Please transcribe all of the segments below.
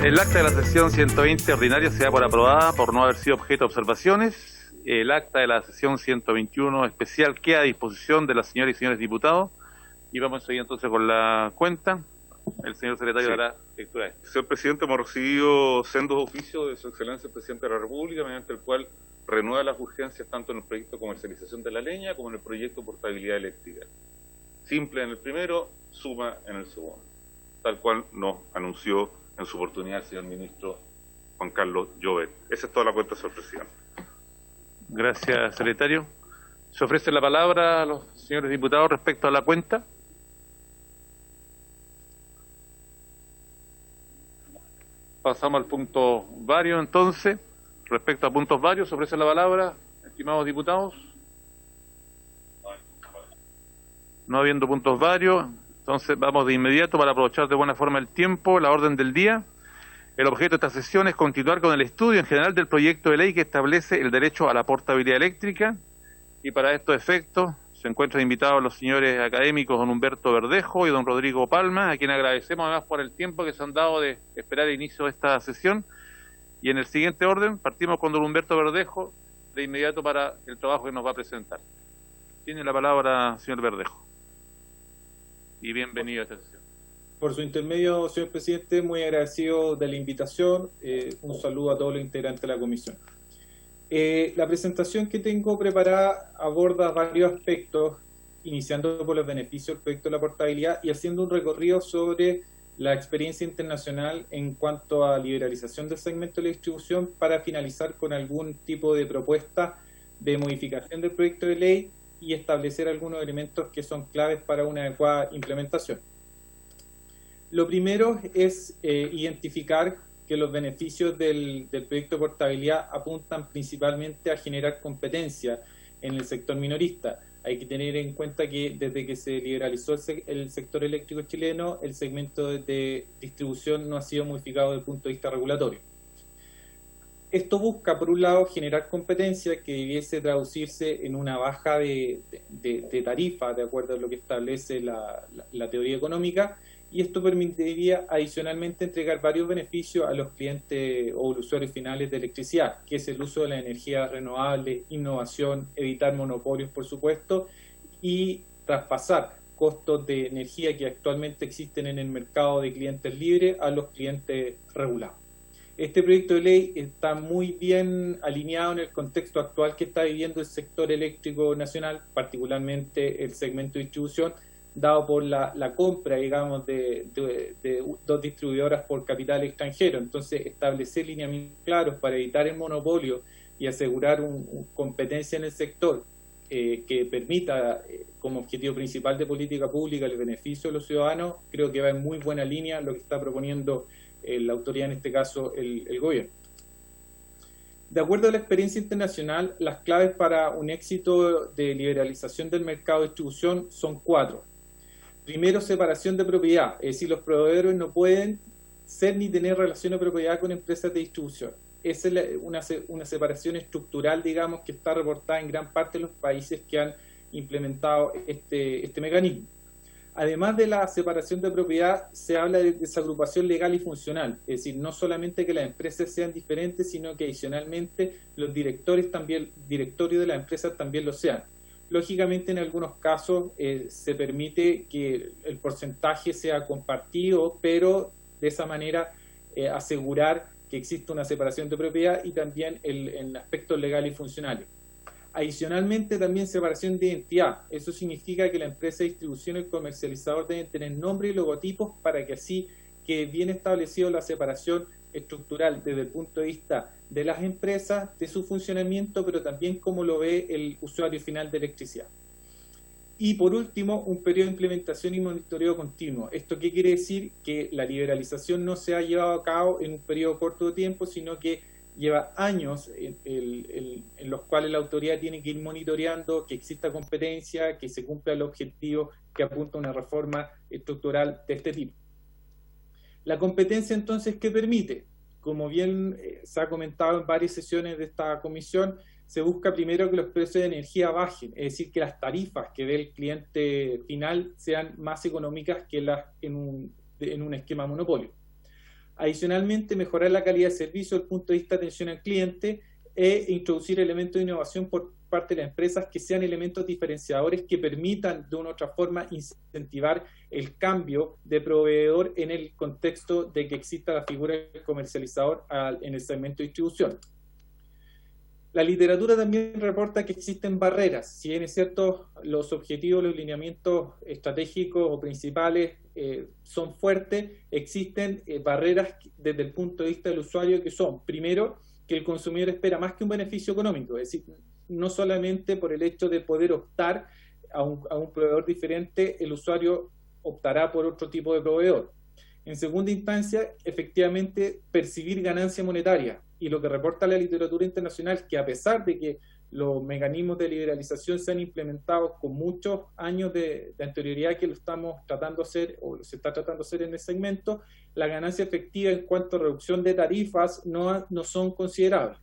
El acta de la sesión 120 ordinaria se da por aprobada por no haber sido objeto de observaciones. El acta de la sesión 121 especial queda a disposición de las señoras y señores diputados. Y vamos a seguir entonces con la cuenta. El señor secretario dará lectura de esto. Señor Presidente, hemos recibido sendos oficios de Su Excelencia el Presidente de la República, mediante el cual renueva las urgencias tanto en el proyecto de comercialización de la leña como en el proyecto de portabilidad eléctrica. Simple en el primero, suma en el segundo, tal cual nos anunció en su oportunidad el señor ministro Juan Carlos Llobet. Esa es toda la cuenta, señor Presidente. Gracias, secretario. Se ofrece la palabra a los señores diputados respecto a la cuenta. Pasamos al punto varios, entonces. Respecto a puntos varios, se ofrece la palabra, estimados diputados. No habiendo puntos varios, entonces vamos de inmediato para aprovechar de buena forma el tiempo, la orden del día. El objeto de esta sesión es continuar con el estudio en general del proyecto de ley que establece el derecho a la portabilidad eléctrica, y para estos efectos se encuentran invitados los señores académicos don Humberto Verdejo y don Rodrigo Palma, a quien agradecemos además por el tiempo que se han dado de esperar el inicio de esta sesión. Y en el siguiente orden, partimos con don Humberto Verdejo, de inmediato para el trabajo que nos va a presentar. Tiene la palabra, señor Verdejo. Y bienvenido a esta sesión. Por su intermedio, señor presidente, muy agradecido de la invitación. Un saludo a todos los integrantes de la comisión. La presentación que tengo preparada aborda varios aspectos, iniciando por los beneficios del proyecto de la portabilidad y haciendo un recorrido sobre la experiencia internacional en cuanto a liberalización del segmento de la distribución, para finalizar con algún tipo de propuesta de modificación del proyecto de ley y establecer algunos elementos que son claves para una adecuada implementación. Lo primero es identificar que los beneficios del proyecto de portabilidad apuntan principalmente a generar competencia en el sector minorista. Hay que tener en cuenta que desde que se liberalizó el sector eléctrico chileno, el segmento de distribución no ha sido modificado desde el punto de vista regulatorio. Esto busca, por un lado, generar competencia que debiese traducirse en una baja de tarifa, de acuerdo a lo que establece la teoría económica, y esto permitiría adicionalmente entregar varios beneficios a los clientes o los usuarios finales de electricidad, que es el uso de la energía renovable, innovación, evitar monopolios, por supuesto, y traspasar costos de energía que actualmente existen en el mercado de clientes libres a los clientes regulados. Este proyecto de ley está muy bien alineado en el contexto actual que está viviendo el sector eléctrico nacional, particularmente el segmento de distribución, dado por la compra, digamos, de dos distribuidoras por capital extranjero. Entonces, establecer lineamientos claros para evitar el monopolio y asegurar competencia en el sector que permita, como objetivo principal de política pública, el beneficio de los ciudadanos, creo que va en muy buena línea lo que está proponiendo la autoridad, en este caso el gobierno. De acuerdo a la experiencia internacional, las claves para un éxito de liberalización del mercado de distribución son 4. Primero, separación de propiedad, es decir, los proveedores no pueden ser ni tener relación de propiedad con empresas de distribución. Esa es una separación estructural, digamos, que está reportada en gran parte de los países que han implementado este mecanismo. Además de la separación de propiedad, se habla de desagrupación legal y funcional, es decir, no solamente que las empresas sean diferentes, sino que adicionalmente los directorios de las empresas también lo sean. Lógicamente, en algunos casos se permite que el porcentaje sea compartido, pero de esa manera asegurar que existe una separación de propiedad y también en aspectos legales y funcionales. Adicionalmente, también separación de identidad. Eso significa que la empresa de distribución y el comercializador deben tener nombre y logotipos para que así quede bien establecido la separación estructural desde el punto de vista de las empresas, de su funcionamiento, pero también cómo lo ve el usuario final de electricidad. Y por último, un periodo de implementación y monitoreo continuo. ¿Esto qué quiere decir? Que la liberalización no se ha llevado a cabo en un periodo corto de tiempo, sino que lleva años en los cuales la autoridad tiene que ir monitoreando que exista competencia, que se cumpla el objetivo que apunta a una reforma estructural de este tipo. La competencia, entonces, ¿qué permite? Como bien se ha comentado en varias sesiones de esta comisión, se busca primero que los precios de energía bajen, es decir, que las tarifas que dé el cliente final sean más económicas que las en un esquema monopolio. Adicionalmente, mejorar la calidad de servicio desde el punto de vista de atención al cliente e introducir elementos de innovación por parte de las empresas que sean elementos diferenciadores que permitan de una u otra forma incentivar el cambio de proveedor en el contexto de que exista la figura del comercializador en el segmento de distribución. La literatura también reporta que existen barreras. Si bien es cierto, los objetivos, los lineamientos estratégicos o principales son fuertes, existen barreras desde el punto de vista del usuario que son, primero, que el consumidor espera más que un beneficio económico, es decir, no solamente por el hecho de poder optar a un proveedor diferente, el usuario optará por otro tipo de proveedor. En segunda instancia, efectivamente, percibir ganancia monetaria. Y lo que reporta la literatura internacional es que a pesar de que los mecanismos de liberalización se han implementado con muchos años de anterioridad que lo estamos tratando de hacer o se está tratando de hacer en el segmento, la ganancia efectiva en cuanto a reducción de tarifas no son considerables.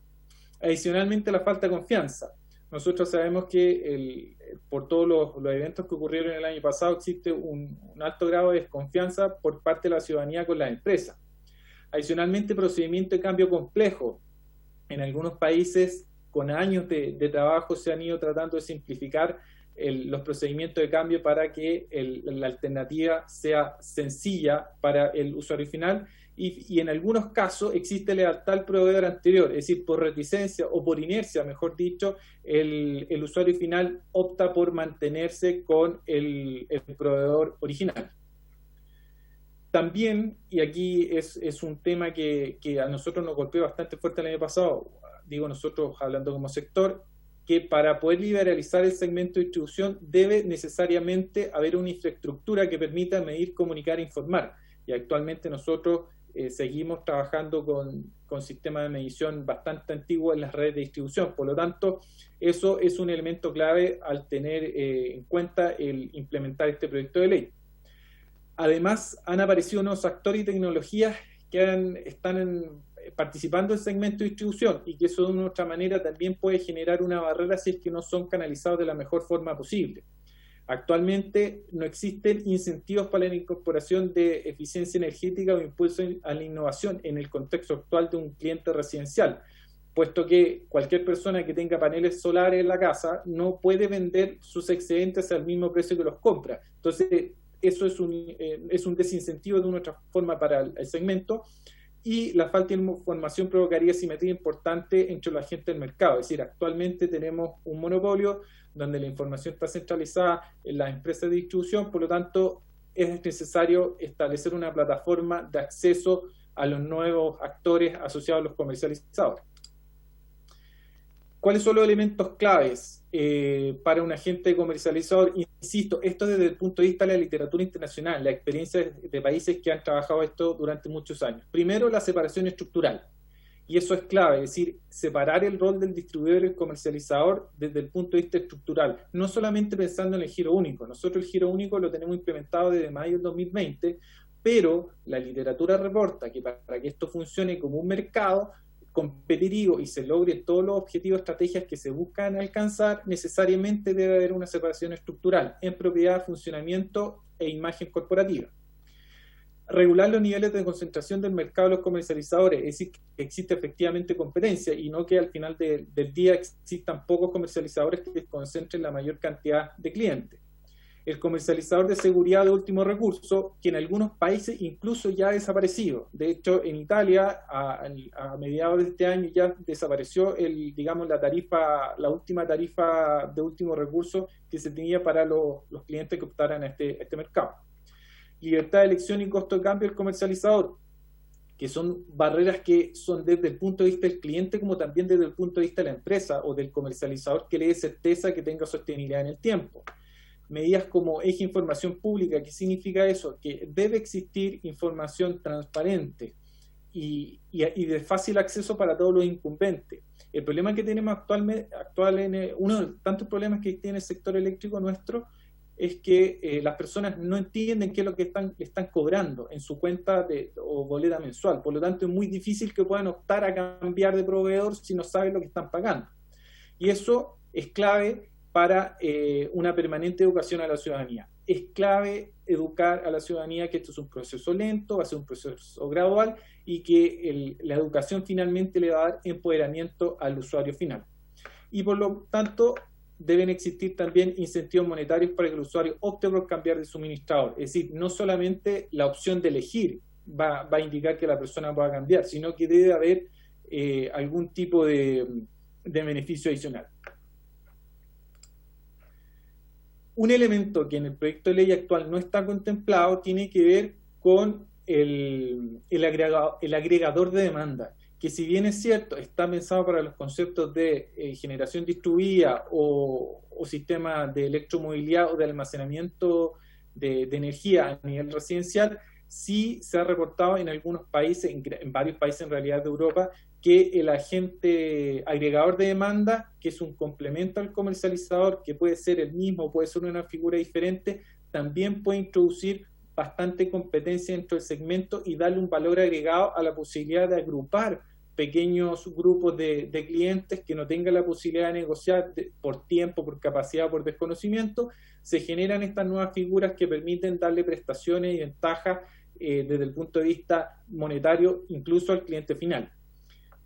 Adicionalmente, la falta de confianza. Nosotros sabemos que por todos los eventos que ocurrieron el año pasado existe un alto grado de desconfianza por parte de la ciudadanía con las empresas. Adicionalmente, procedimiento de cambio complejo. En algunos países, con años de trabajo, se han ido tratando de simplificar los procedimientos de cambio para que la alternativa sea sencilla para el usuario final y en algunos casos existe lealtad al proveedor anterior, es decir, por reticencia o por inercia, mejor dicho, el usuario final opta por mantenerse con el proveedor original. También, y aquí es un tema que a nosotros nos golpeó bastante fuerte el año pasado, digo nosotros hablando como sector, que para poder liberalizar el segmento de distribución debe necesariamente haber una infraestructura que permita medir, comunicar e informar. Y actualmente nosotros seguimos trabajando con sistemas de medición bastante antiguos en las redes de distribución. Por lo tanto, eso es un elemento clave al tener en cuenta el implementar este proyecto de ley. Además, han aparecido nuevos actores y tecnologías que están participando en el segmento de distribución y que eso de una u otra manera también puede generar una barrera si es que no son canalizados de la mejor forma posible. Actualmente no existen incentivos para la incorporación de eficiencia energética o impulso a la innovación en el contexto actual de un cliente residencial, puesto que cualquier persona que tenga paneles solares en la casa no puede vender sus excedentes al mismo precio que los compra. Entonces, eso es un desincentivo de una otra forma para el segmento, y la falta de información provocaría simetría importante entre los agentes del mercado. Es decir, actualmente tenemos un monopolio donde la información está centralizada en las empresas de distribución, por lo tanto es necesario establecer una plataforma de acceso a los nuevos actores asociados a los comercializadores. ¿Cuáles son los elementos claves para un agente comercializador? Insisto, esto desde el punto de vista de la literatura internacional, la experiencia de países que han trabajado esto durante muchos años. Primero, la separación estructural. Y eso es clave, es decir, separar el rol del distribuidor y el comercializador desde el punto de vista estructural, no solamente pensando en el giro único. Nosotros el giro único lo tenemos implementado desde mayo del 2020, pero la literatura reporta que para que esto funcione como un mercado competitivo y se logre todos los objetivos, estrategias que se buscan alcanzar, necesariamente debe haber una separación estructural en propiedad, funcionamiento e imagen corporativa. Regular los niveles de concentración del mercado de los comercializadores, es decir, que existe efectivamente competencia y no que al final del día existan pocos comercializadores que concentren la mayor cantidad de clientes. El comercializador de seguridad de último recurso, que en algunos países incluso ya ha desaparecido. De hecho, en Italia, a mediados de este año ya desapareció la última tarifa de último recurso que se tenía para los clientes que optaran a este mercado. Libertad de elección y costo de cambio del comercializador, que son barreras que son desde el punto de vista del cliente como también desde el punto de vista de la empresa o del comercializador que le dé certeza que tenga sostenibilidad en el tiempo. Medidas como eje información pública, ¿qué significa eso? Que debe existir información transparente y de fácil acceso para todos los incumbentes. El problema que tenemos uno de tantos problemas que tiene el sector eléctrico nuestro es que las personas no entienden qué es lo que están cobrando en su cuenta o boleta mensual. Por lo tanto, es muy difícil que puedan optar a cambiar de proveedor si no saben lo que están pagando. Y eso es clave para una permanente educación a la ciudadanía. Es clave educar a la ciudadanía que esto es un proceso lento, va a ser un proceso gradual y que la educación finalmente le va a dar empoderamiento al usuario final. Y por lo tanto, deben existir también incentivos monetarios para que el usuario opte por cambiar de suministrador. Es decir, no solamente la opción de elegir va a indicar que la persona va a cambiar, sino que debe haber algún tipo de beneficio adicional. Un elemento que en el proyecto de ley actual no está contemplado tiene que ver con el agregador de demanda, que si bien es cierto, está pensado para los conceptos de generación distribuida o sistema de electromovilidad o de almacenamiento de energía a nivel residencial, sí se ha reportado en algunos países, en varios países en realidad de Europa, que el agente agregador de demanda, que es un complemento al comercializador, que puede ser el mismo, puede ser una figura diferente, también puede introducir bastante competencia dentro del segmento y darle un valor agregado a la posibilidad de agrupar pequeños grupos de clientes que no tengan la posibilidad de negociar por tiempo, por capacidad, por desconocimiento. Se generan estas nuevas figuras que permiten darle prestaciones y ventajas desde el punto de vista monetario, incluso al cliente final.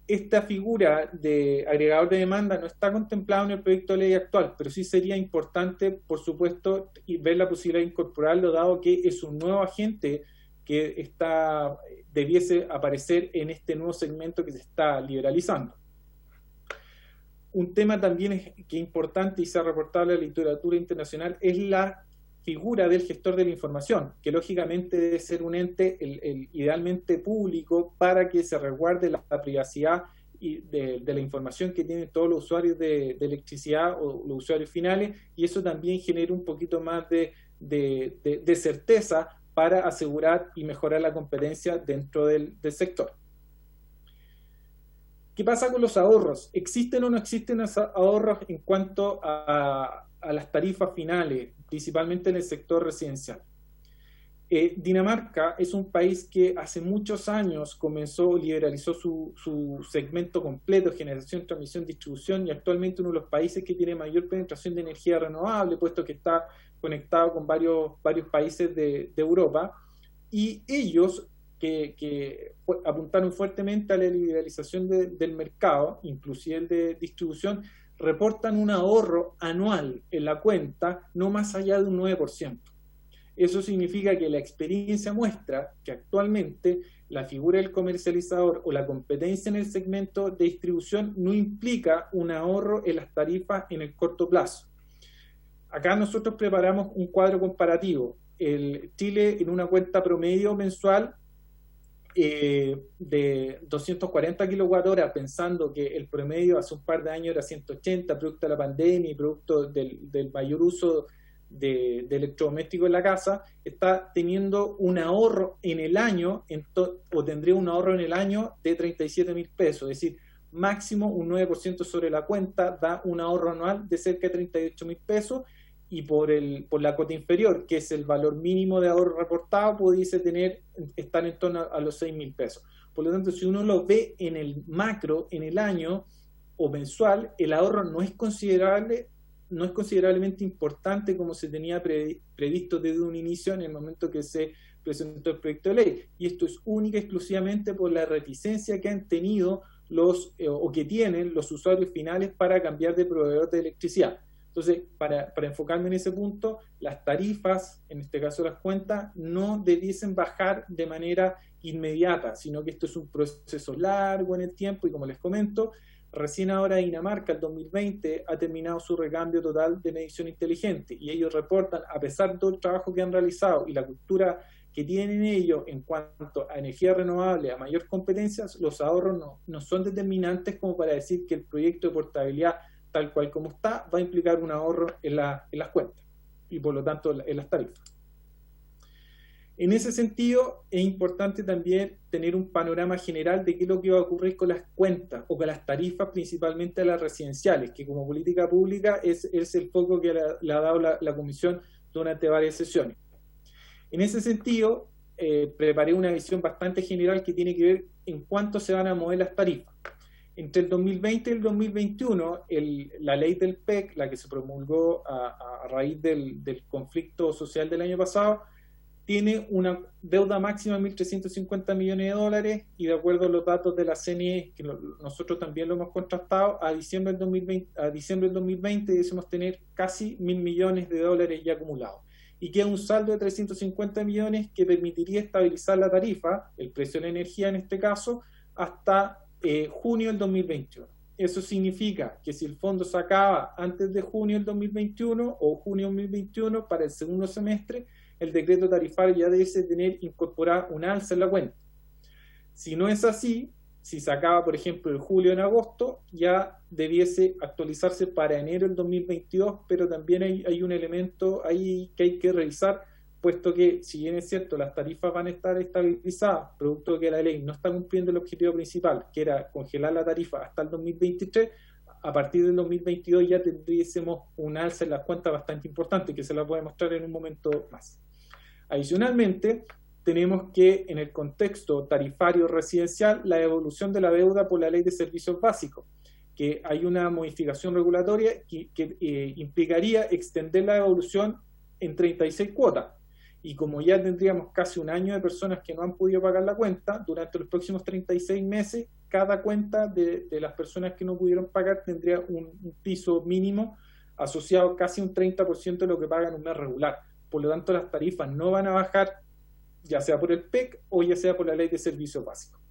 Esta figura de agregador de demanda no está contemplada en el proyecto de ley actual, pero sí sería importante, por supuesto, ver la posibilidad de incorporarlo, dado que es un nuevo agente que debiese aparecer en este nuevo segmento que se está liberalizando. Un tema también que es importante y se ha reportado en la literatura internacional es la figura del gestor de la información, que lógicamente debe ser un ente idealmente público para que se resguarde la privacidad de la información que tienen todos los usuarios de electricidad o los usuarios finales, y eso también genera un poquito más de certeza para asegurar y mejorar la competencia dentro del sector. ¿Qué pasa con los ahorros? ¿Existen o no existen ahorros en cuanto a las tarifas finales, principalmente en el sector residencial? Dinamarca es un país que hace muchos años liberalizó su segmento completo, generación, transmisión, distribución, y actualmente uno de los países que tiene mayor penetración de energía renovable, puesto que está conectado con varios países de Europa, y ellos que apuntaron fuertemente a la liberalización del mercado, inclusive el de distribución, reportan un ahorro anual en la cuenta no más allá de un 9%. Eso significa que la experiencia muestra que actualmente la figura del comercializador o la competencia en el segmento de distribución no implica un ahorro en las tarifas en el corto plazo. Acá nosotros preparamos un cuadro comparativo. Chile, en una cuenta promedio mensual de 240 kWh, pensando que el promedio hace un par de años era 180, producto de la pandemia y producto del mayor uso de electrodomésticos en la casa, está teniendo un ahorro en el año, o tendría un ahorro en el año de 37.000 pesos, es decir, máximo un 9% sobre la cuenta da un ahorro anual de cerca de 38.000 pesos, y por la cuota inferior, que es el valor mínimo de ahorro reportado, pudiese estar en torno a los 6.000 pesos. Por lo tanto, si uno lo ve en el macro, en el año o mensual, el ahorro no es considerablemente importante como se tenía previsto desde un inicio en el momento que se presentó el proyecto de ley. Y esto es única y exclusivamente por la reticencia que han tenido o que tienen los usuarios finales para cambiar de proveedor de electricidad. Entonces, para enfocarme en ese punto, las tarifas, en este caso las cuentas, no debiesen bajar de manera inmediata, sino que esto es un proceso largo en el tiempo, y como les comento, recién ahora Dinamarca, el 2020, ha terminado su recambio total de medición inteligente, y ellos reportan, a pesar de todo el trabajo que han realizado y la cultura que tienen ellos en cuanto a energía renovable, a mayor competencia, los ahorros no son determinantes como para decir que el proyecto de portabilidad tal cual como está, va a implicar un ahorro en las cuentas y por lo tanto en las tarifas. En ese sentido, es importante también tener un panorama general de qué es lo que va a ocurrir con las cuentas o con las tarifas, principalmente las residenciales, que como política pública es el foco que le ha dado la Comisión durante varias sesiones. En ese sentido, preparé una visión bastante general que tiene que ver en cuánto se van a mover las tarifas. Entre el 2020 y el 2021, la ley del PEC, la que se promulgó a raíz del conflicto social del año pasado, tiene una deuda máxima de 1.350 millones de dólares y de acuerdo a los datos de la CNE, que nosotros también lo hemos contrastado, a diciembre del 2020 debemos tener casi 1.000 millones de dólares ya acumulados. Y queda un saldo de 350 millones que permitiría estabilizar la tarifa, el precio de la energía en este caso, hasta junio del 2021. Eso significa que si el fondo se acaba antes de junio del 2021 o junio del 2021 para el segundo semestre, el decreto tarifario ya debe tener incorporar un alza en la cuenta. Si no es así, si se acaba, por ejemplo, en julio o en agosto, ya debiese actualizarse para enero del 2022, pero también hay un elemento ahí que hay que revisar, puesto que, si bien es cierto, las tarifas van a estar estabilizadas, producto de que la ley no está cumpliendo el objetivo principal, que era congelar la tarifa hasta el 2023, a partir del 2022 ya tendríamos un alza en las cuentas bastante importante, que se la voy a mostrar en un momento más. Adicionalmente, tenemos que en el contexto tarifario residencial, la evolución de la deuda por la Ley de Servicios Básicos, que hay una modificación regulatoria que implicaría extender la evolución en 36 cuotas. Y como ya tendríamos casi un año de personas que no han podido pagar la cuenta, durante los próximos 36 meses, cada cuenta de las personas que no pudieron pagar tendría un piso mínimo asociado casi un 30% de lo que pagan en un mes regular. Por lo tanto, las tarifas no van a bajar, ya sea por el PEC o ya sea por la Ley de Servicios Básicos.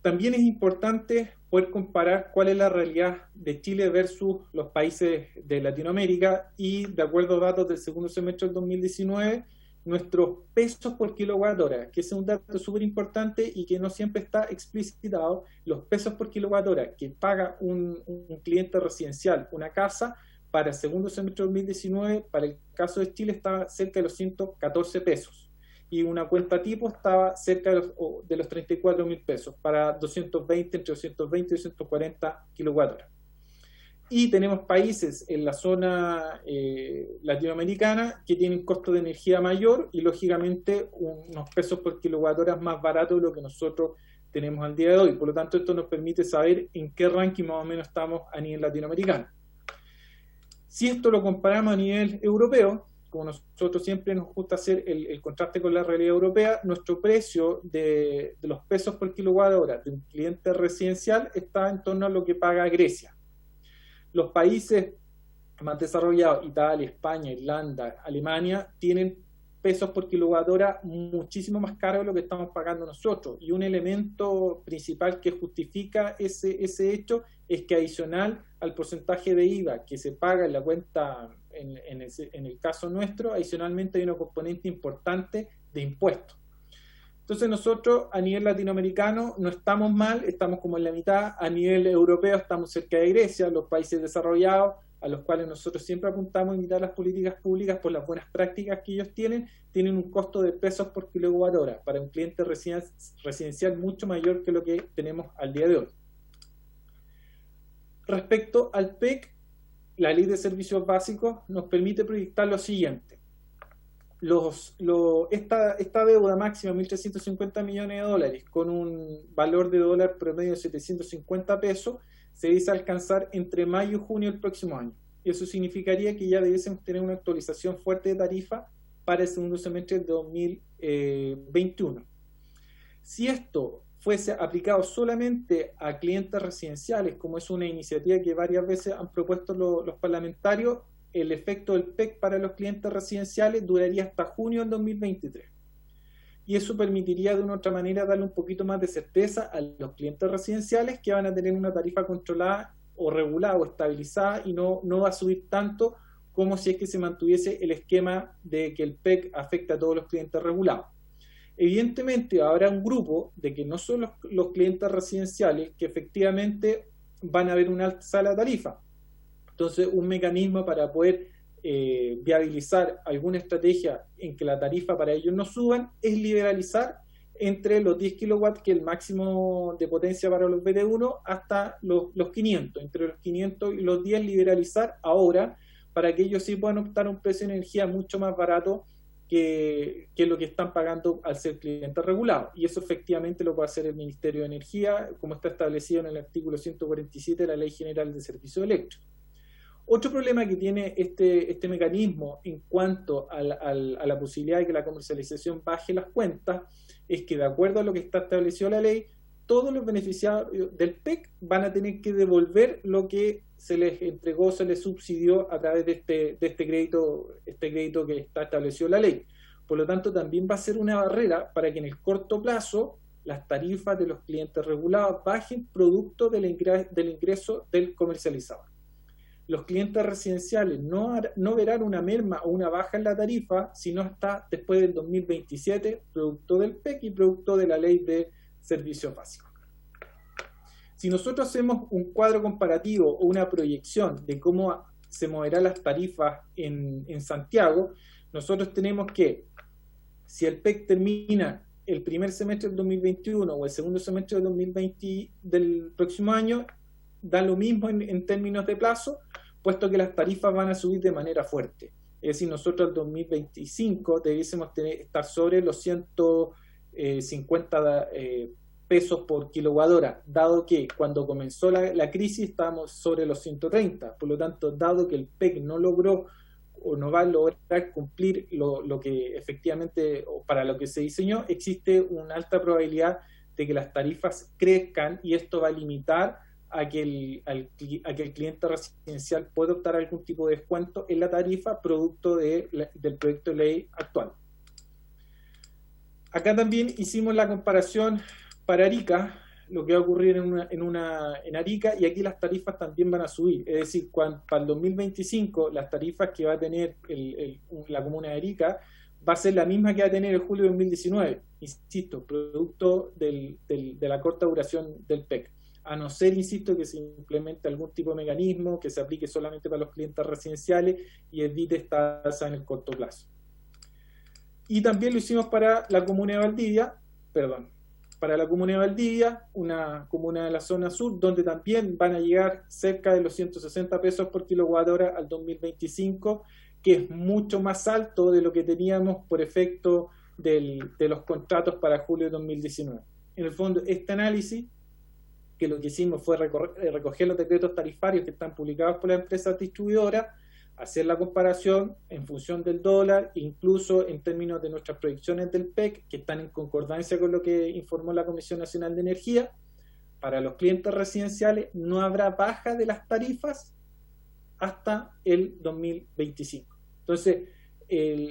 También es importante poder comparar cuál es la realidad de Chile versus los países de Latinoamérica y, de acuerdo a datos del segundo semestre del 2019, nuestros pesos por kilowatt hora, que es un dato súper importante y que no siempre está explicitado, los pesos por kilowatt hora que paga un cliente residencial, una casa, para el segundo semestre de 2019, para el caso de Chile, estaba cerca de los 114 pesos. Y una cuenta tipo estaba cerca de los 34.000 pesos, para entre 220 y 240 kilowatt hora. Y tenemos países en la zona latinoamericana que tienen costo de energía mayor y, lógicamente, unos pesos por kilowatt hora más baratos de lo que nosotros tenemos al día de hoy. Por lo tanto, esto nos permite saber en qué ranking más o menos estamos a nivel latinoamericano. Si esto lo comparamos a nivel europeo, como nosotros siempre nos gusta hacer el contraste con la realidad europea, nuestro precio de los pesos por kilowatt hora de un cliente residencial está en torno a lo que paga Grecia. Los países más desarrollados, Italia, España, Irlanda, Alemania, tienen pesos por kilowatt hora muchísimo más caros de lo que estamos pagando nosotros. Y un elemento principal que justifica ese hecho es que, adicional al porcentaje de IVA que se paga en la cuenta, en el caso nuestro, adicionalmente hay una componente importante de impuestos. Entonces nosotros a nivel latinoamericano no estamos mal, estamos como en la mitad. A nivel europeo estamos cerca de Grecia, los países desarrollados, a los cuales nosotros siempre apuntamos a imitar las políticas públicas por las buenas prácticas que ellos tienen un costo de pesos por kilowatt hora para un cliente residencial mucho mayor que lo que tenemos al día de hoy. Respecto al PEC, la Ley de Servicios Básicos nos permite proyectar lo siguiente. Esta deuda máxima, 1.350 millones de dólares, con un valor de dólar promedio de 750 pesos, se dice alcanzar entre mayo y junio del próximo año. Y eso significaría que ya debiésemos tener una actualización fuerte de tarifa para el segundo semestre de 2021. Si esto fuese aplicado solamente a clientes residenciales, como es una iniciativa que varias veces han propuesto los parlamentarios, el efecto del PEC para los clientes residenciales duraría hasta junio del 2023. Y eso permitiría de una otra manera darle un poquito más de certeza a los clientes residenciales que van a tener una tarifa controlada o regulada o estabilizada y no va a subir tanto como si es que se mantuviese el esquema de que el PEC afecta a todos los clientes regulados. Evidentemente habrá un grupo de que no son los clientes residenciales que efectivamente van a ver una alza de la tarifa. Entonces, un mecanismo para poder viabilizar alguna estrategia en que la tarifa para ellos no suban es liberalizar entre los 10 kilowatts, que es el máximo de potencia para los BT1, hasta los 500. Entre los 500 y los 10 liberalizar ahora para que ellos sí puedan optar a un precio de energía mucho más barato que es lo que están pagando al ser cliente regulado. Y eso efectivamente lo puede hacer el Ministerio de Energía, como está establecido en el artículo 147 de la Ley General de Servicios Eléctricos. Otro problema que tiene este mecanismo en cuanto a la posibilidad de que la comercialización baje las cuentas es que, de acuerdo a lo que está establecido la ley, todos los beneficiarios del PEC van a tener que devolver lo que se les entregó, se les subsidió a través de este crédito que está establecido en la ley. Por lo tanto, también va a ser una barrera para que en el corto plazo las tarifas de los clientes regulados bajen producto del ingreso del comercializador. Los clientes residenciales no verán una merma o una baja en la tarifa, sino hasta después del 2027, producto del PEC y producto de la Ley de Servicios Básicos. Si nosotros hacemos un cuadro comparativo o una proyección de cómo se moverán las tarifas en Santiago, nosotros tenemos que, si el PEC termina el primer semestre del 2021 o el segundo semestre del 2020 del próximo año, da lo mismo en términos de plazo, puesto que las tarifas van a subir de manera fuerte. Es decir, nosotros en 2025 debiésemos estar sobre los 150 pesos por kilowatt-hora, dado que cuando comenzó la crisis estábamos sobre los 130. Por lo tanto, dado que el PEC no logró o no va a lograr cumplir lo que efectivamente, o para lo que se diseñó, existe una alta probabilidad de que las tarifas crezcan, y esto va a limitar a que el cliente residencial pueda optar a algún tipo de descuento en la tarifa producto del proyecto de ley actual. Acá también hicimos la comparación para Arica, lo que va a ocurrir en Arica, y aquí las tarifas también van a subir. Es decir, para el 2025 las tarifas que va a tener la comuna de Arica va a ser la misma que va a tener en julio de 2019, insisto, producto de la corta duración del PEC. A no ser, insisto, que se implemente algún tipo de mecanismo que se aplique solamente para los clientes residenciales y evite esta tasa en el corto plazo. Y también lo hicimos para la comuna de Valdivia, una comuna de la zona sur, donde también van a llegar cerca de los 160 pesos por kilowatt-hora al 2025, que es mucho más alto de lo que teníamos por efecto de los contratos para julio de 2019. En el fondo, este análisis, que lo que hicimos fue recoger los decretos tarifarios que están publicados por las empresas distribuidoras, hacer la comparación en función del dólar, incluso en términos de nuestras proyecciones del PEC, que están en concordancia con lo que informó la Comisión Nacional de Energía. Para los clientes residenciales no habrá baja de las tarifas hasta el 2025. Entonces,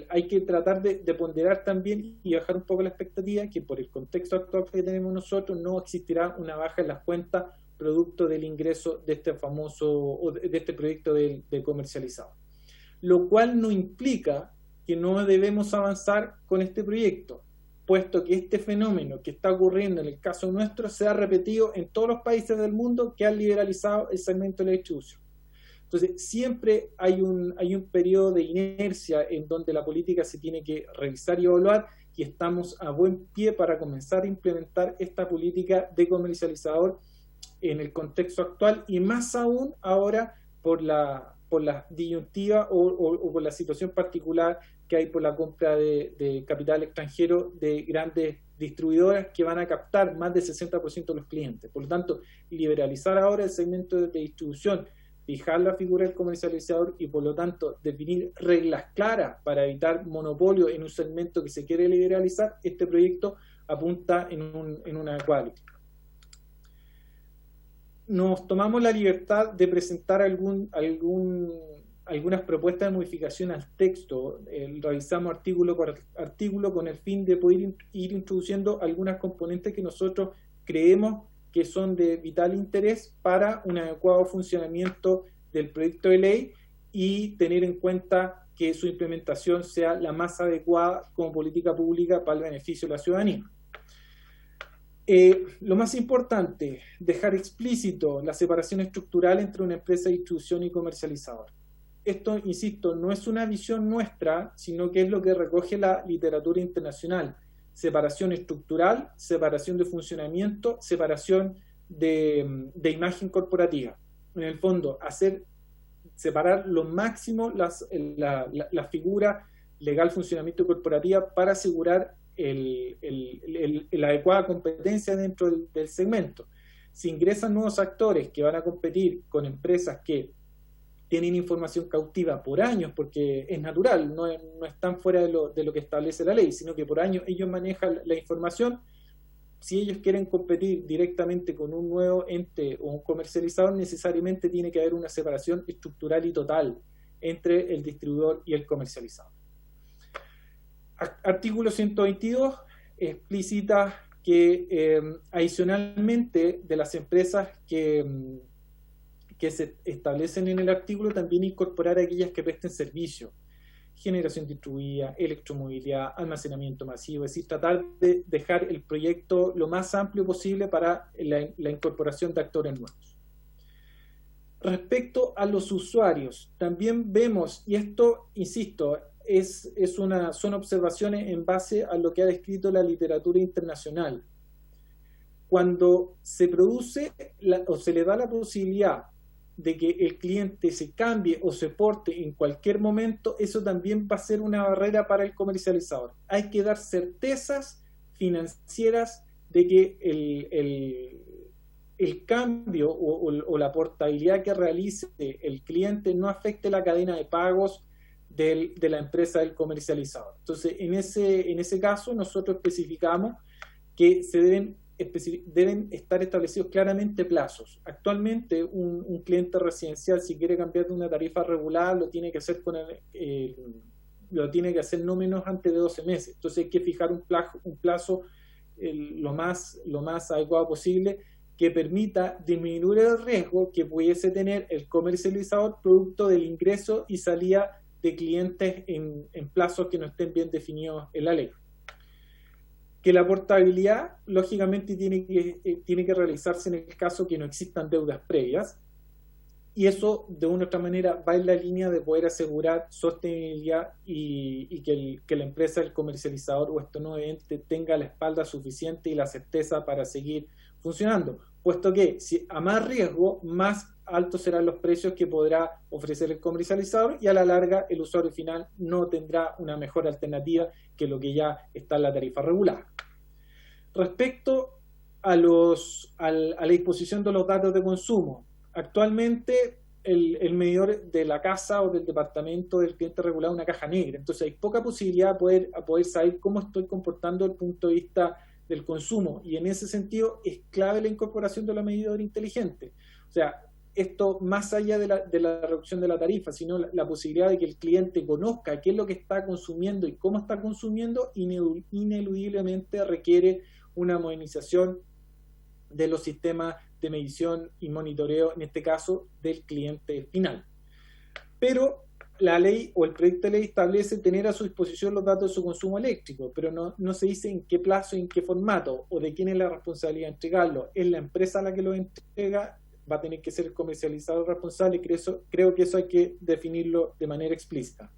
hay que tratar de ponderar también y bajar un poco la expectativa que por el contexto actual que tenemos nosotros no existirá una baja en las cuentas producto del ingreso de este de este proyecto de comercializado. Lo cual no implica que no debemos avanzar con este proyecto, puesto que este fenómeno que está ocurriendo en el caso nuestro se ha repetido en todos los países del mundo que han liberalizado el segmento de la distribución. Entonces, siempre hay un periodo de inercia en donde la política se tiene que revisar y evaluar, y estamos a buen pie para comenzar a implementar esta política de comercializador en el contexto actual, y más aún ahora por la disyuntiva o por la situación particular que hay por la compra de capital extranjero de grandes distribuidoras que van a captar más del 60% de los clientes. Por lo tanto, liberalizar ahora el segmento de distribución, fijar la figura del comercializador y por lo tanto definir reglas claras para evitar monopolio en un segmento que se quiere liberalizar, este proyecto apunta en una adecuada. Nos tomamos la libertad de presentar algunas propuestas de modificación al texto. Revisamos artículo por artículo con el fin de poder ir introduciendo algunas componentes que nosotros creemos que son de vital interés para un adecuado funcionamiento del proyecto de ley y tener en cuenta que su implementación sea la más adecuada como política pública para el beneficio de la ciudadanía. Lo más importante, dejar explícito la separación estructural entre una empresa de distribución y comercializador. Esto, insisto, no es una visión nuestra, sino que es lo que recoge la literatura internacional. Separación estructural, separación de funcionamiento, separación de imagen corporativa. En el fondo, separar lo máximo la figura legal funcionamiento corporativa para asegurar la adecuada competencia dentro del segmento. Si ingresan nuevos actores que van a competir con empresas que tienen información cautiva por años, porque es natural, no están fuera de lo que establece la ley, sino que por años ellos manejan la información. Si ellos quieren competir directamente con un nuevo ente o un comercializador, necesariamente tiene que haber una separación estructural y total entre el distribuidor y el comercializador. Artículo 122 explicita que adicionalmente de las empresas que se establecen en el artículo, también incorporar aquellas que presten servicio, generación distribuida, electromovilidad, almacenamiento masivo, es decir, tratar de dejar el proyecto lo más amplio posible para la incorporación de actores nuevos. Respecto a los usuarios, también vemos, y esto, insisto, son observaciones en base a lo que ha descrito la literatura internacional. Cuando se produce o se le da la posibilidad de que el cliente se cambie o se porte en cualquier momento, eso también va a ser una barrera para el comercializador. Hay que dar certezas financieras de que el cambio o la portabilidad que realice el cliente no afecte la cadena de pagos de la empresa del comercializador. Entonces, en ese caso, nosotros especificamos que se deben estar establecidos claramente plazos. Actualmente, un cliente residencial, si quiere cambiar de una tarifa regular, lo tiene que hacer no menos antes de 12 meses. Entonces, hay que fijar un plazo lo más adecuado posible, que permita disminuir el riesgo que pudiese tener el comercializador producto del ingreso y salida de clientes en plazos que no estén bien definidos en la ley. Que la portabilidad, lógicamente, tiene que realizarse en el caso que no existan deudas previas, y eso, de una u otra manera, va en la línea de poder asegurar sostenibilidad y que la empresa, el comercializador o este nuevo ente tenga la espalda suficiente y la certeza para seguir funcionando, puesto que a más riesgo, más altos serán los precios que podrá ofrecer el comercializador, y a la larga el usuario final no tendrá una mejor alternativa que lo que ya está en la tarifa regular. Respecto a la disposición de los datos de consumo, actualmente el medidor de la casa o del departamento del cliente regulado es una caja negra, entonces hay poca posibilidad de poder saber cómo estoy comportando desde el punto de vista del consumo, y en ese sentido es clave la incorporación de la medidora inteligente. O sea, esto más allá de la reducción de la tarifa, sino la posibilidad de que el cliente conozca qué es lo que está consumiendo y cómo está consumiendo, ineludiblemente requiere una modernización de los sistemas de medición y monitoreo, en este caso del cliente final. Pero la ley o el proyecto de ley establece tener a su disposición los datos de su consumo eléctrico, pero no se dice en qué plazo, en qué formato, o de quién es la responsabilidad de entregarlo. Es la empresa la que lo entrega, va a tener que ser el comercializador responsable, y creo que eso hay que definirlo de manera explícita.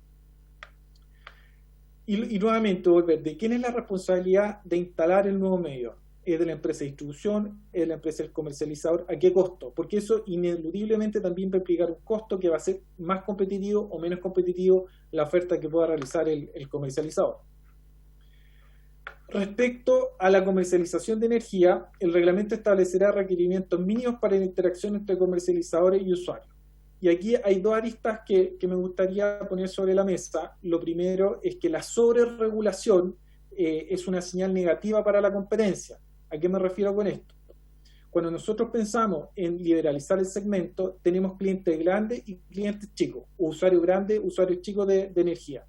Y nuevamente volver, ¿de quién es la responsabilidad de instalar el nuevo medio? ¿Es de la empresa de distribución? ¿Es de la empresa del comercializador? ¿A qué costo? Porque eso ineludiblemente también va a implicar un costo que va a ser más competitivo o menos competitivo la oferta que pueda realizar el comercializador. Respecto a la comercialización de energía, el reglamento establecerá requerimientos mínimos para la interacción entre comercializadores y usuarios. Y aquí hay dos aristas que me gustaría poner sobre la mesa. Lo primero es que la sobreregulación es una señal negativa para la competencia. ¿A qué me refiero con esto? Cuando nosotros pensamos en liberalizar el segmento, tenemos clientes grandes y clientes chicos, o usuarios grandes, usuarios chicos de energía.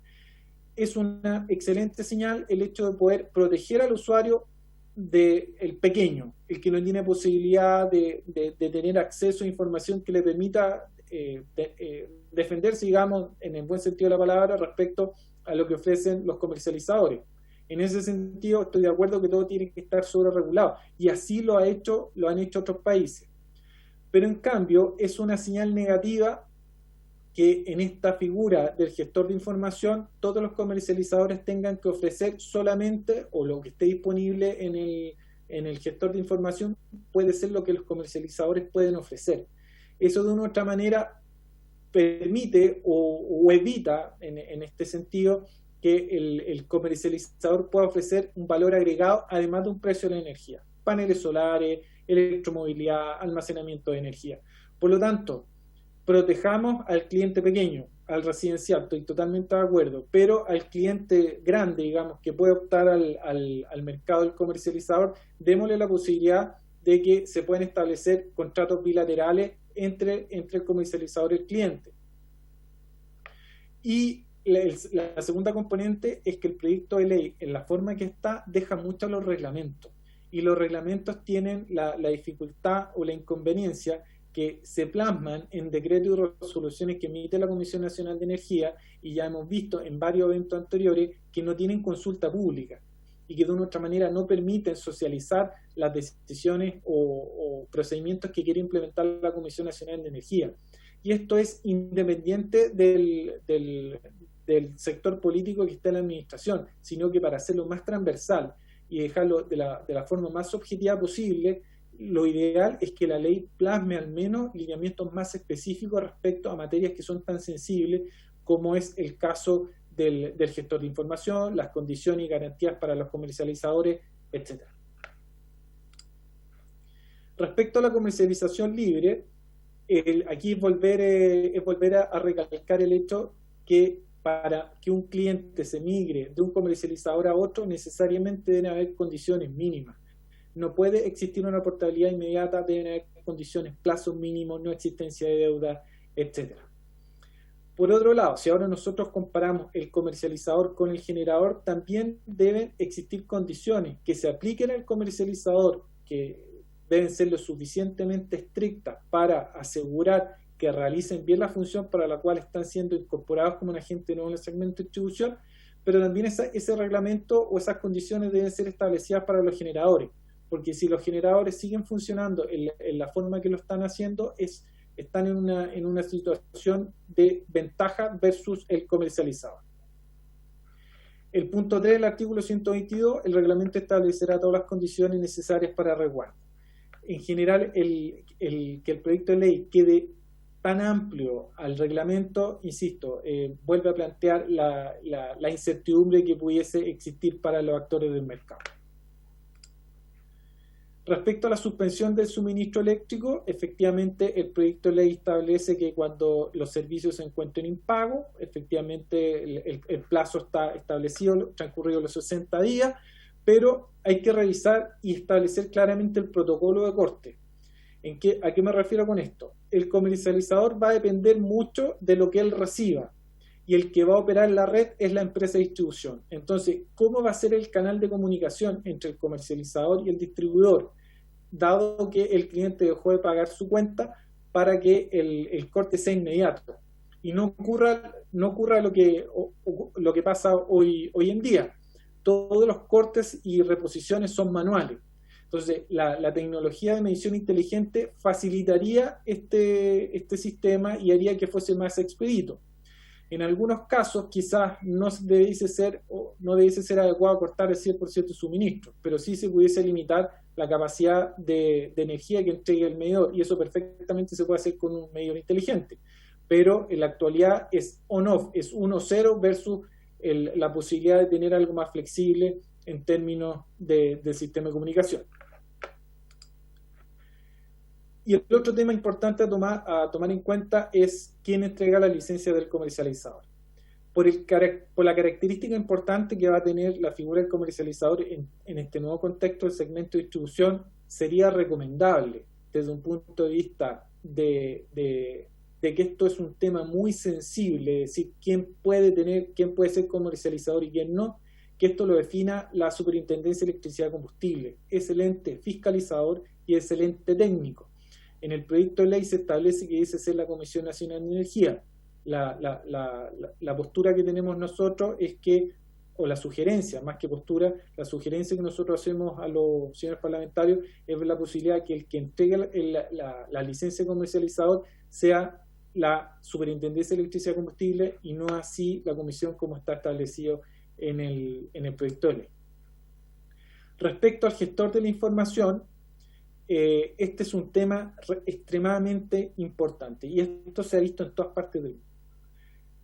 Es una excelente señal el hecho de poder proteger al usuario del pequeño, el que no tiene posibilidad de tener acceso a información que le permita defenderse, digamos, en el buen sentido de la palabra, respecto a lo que ofrecen los comercializadores. En ese sentido, estoy de acuerdo que todo tiene que estar sobreregulado, y así lo han hecho otros países. Pero en cambio, es una señal negativa que en esta figura del gestor de información, todos los comercializadores tengan que ofrecer solamente, o lo que esté disponible en el gestor de información puede ser lo que los comercializadores pueden ofrecer. Eso de una u otra manera permite o evita, en este sentido, que el comercializador pueda ofrecer un valor agregado además de un precio de la energía. Paneles solares, electromovilidad, almacenamiento de energía. Por lo tanto, protejamos al cliente pequeño, al residencial, estoy totalmente de acuerdo, pero al cliente grande, digamos, que puede optar al mercado del comercializador, démosle la posibilidad de que se puedan establecer contratos bilaterales entre el comercializador y el cliente. Y la segunda componente es que el proyecto de ley, en la forma que está, deja mucho a los reglamentos. Y los reglamentos tienen la dificultad o la inconveniencia que se plasman en decretos y resoluciones que emite la Comisión Nacional de Energía, y ya hemos visto en varios eventos anteriores que no tienen consulta pública y que de una u otra manera no permiten socializar las decisiones o procedimientos que quiere implementar la Comisión Nacional de Energía. Y esto es independiente del sector político que está en la administración, sino que para hacerlo más transversal y dejarlo de la forma más objetiva posible, lo ideal es que la ley plasme al menos lineamientos más específicos respecto a materias que son tan sensibles como es el caso del gestor de información, las condiciones y garantías para los comercializadores, etc. Respecto a la comercialización libre, aquí es volver a recalcar el hecho que para que un cliente se migre de un comercializador a otro necesariamente deben haber condiciones mínimas. No puede existir una portabilidad inmediata, deben haber condiciones, plazos mínimos, no existencia de deuda, etc. Por otro lado, si ahora nosotros comparamos el comercializador con el generador, también deben existir condiciones que se apliquen al comercializador, que deben ser lo suficientemente estrictas para asegurar que realicen bien la función para la cual están siendo incorporados como un agente nuevo en el segmento de distribución, pero también ese reglamento o esas condiciones deben ser establecidas para los generadores, porque si los generadores siguen funcionando en la forma que lo están haciendo, están en una situación de ventaja versus el comercializador. El punto 3 del artículo 122, el reglamento establecerá todas las condiciones necesarias para resguardo. En general, que el proyecto de ley quede tan amplio al reglamento, insisto, vuelve a plantear la incertidumbre que pudiese existir para los actores del mercado. Respecto a la suspensión del suministro eléctrico, efectivamente el proyecto de ley establece que cuando los servicios se encuentren impago, efectivamente el plazo está establecido, transcurrido los 60 días, pero hay que revisar y establecer claramente el protocolo de corte. ¿A qué me refiero con esto? El comercializador va a depender mucho de lo que él reciba, y el que va a operar la red es la empresa de distribución. Entonces, ¿cómo va a ser el canal de comunicación entre el comercializador y el distribuidor, dado que el cliente dejó de pagar su cuenta, para que el corte sea inmediato y no ocurra lo que pasa hoy en día? Todos los cortes y reposiciones son manuales. Entonces, la tecnología de medición inteligente facilitaría este sistema y haría que fuese más expedito. En algunos casos, quizás no debiese ser adecuado cortar el 100% de suministro, pero sí se pudiese limitar la capacidad de energía que entregue el medidor, y eso perfectamente se puede hacer con un medidor inteligente. Pero en la actualidad es on-off, es 1-0 versus la posibilidad de tener algo más flexible en términos del sistema de comunicación. Y el otro tema importante a tomar en cuenta es quién entrega la licencia del comercializador. Por la característica importante que va a tener la figura del comercializador en este nuevo contexto del segmento de distribución, sería recomendable desde un punto de vista de que esto es un tema muy sensible, es decir, quién puede ser comercializador y quién no, que esto lo defina la Superintendencia de Electricidad y Combustible. Es el ente fiscalizador y es el ente técnico. En el proyecto de ley se establece que dice ser la Comisión Nacional de Energía. La postura que tenemos nosotros es que, o la sugerencia, más que postura, la sugerencia que nosotros hacemos a los señores parlamentarios es ver la posibilidad de que el que entregue la licencia de comercializador sea la Superintendencia de Electricidad y Combustible y no así la comisión como está establecido en el proyecto de ley. Respecto al gestor de la información, este es un tema extremadamente importante y esto se ha visto en todas partes del mundo.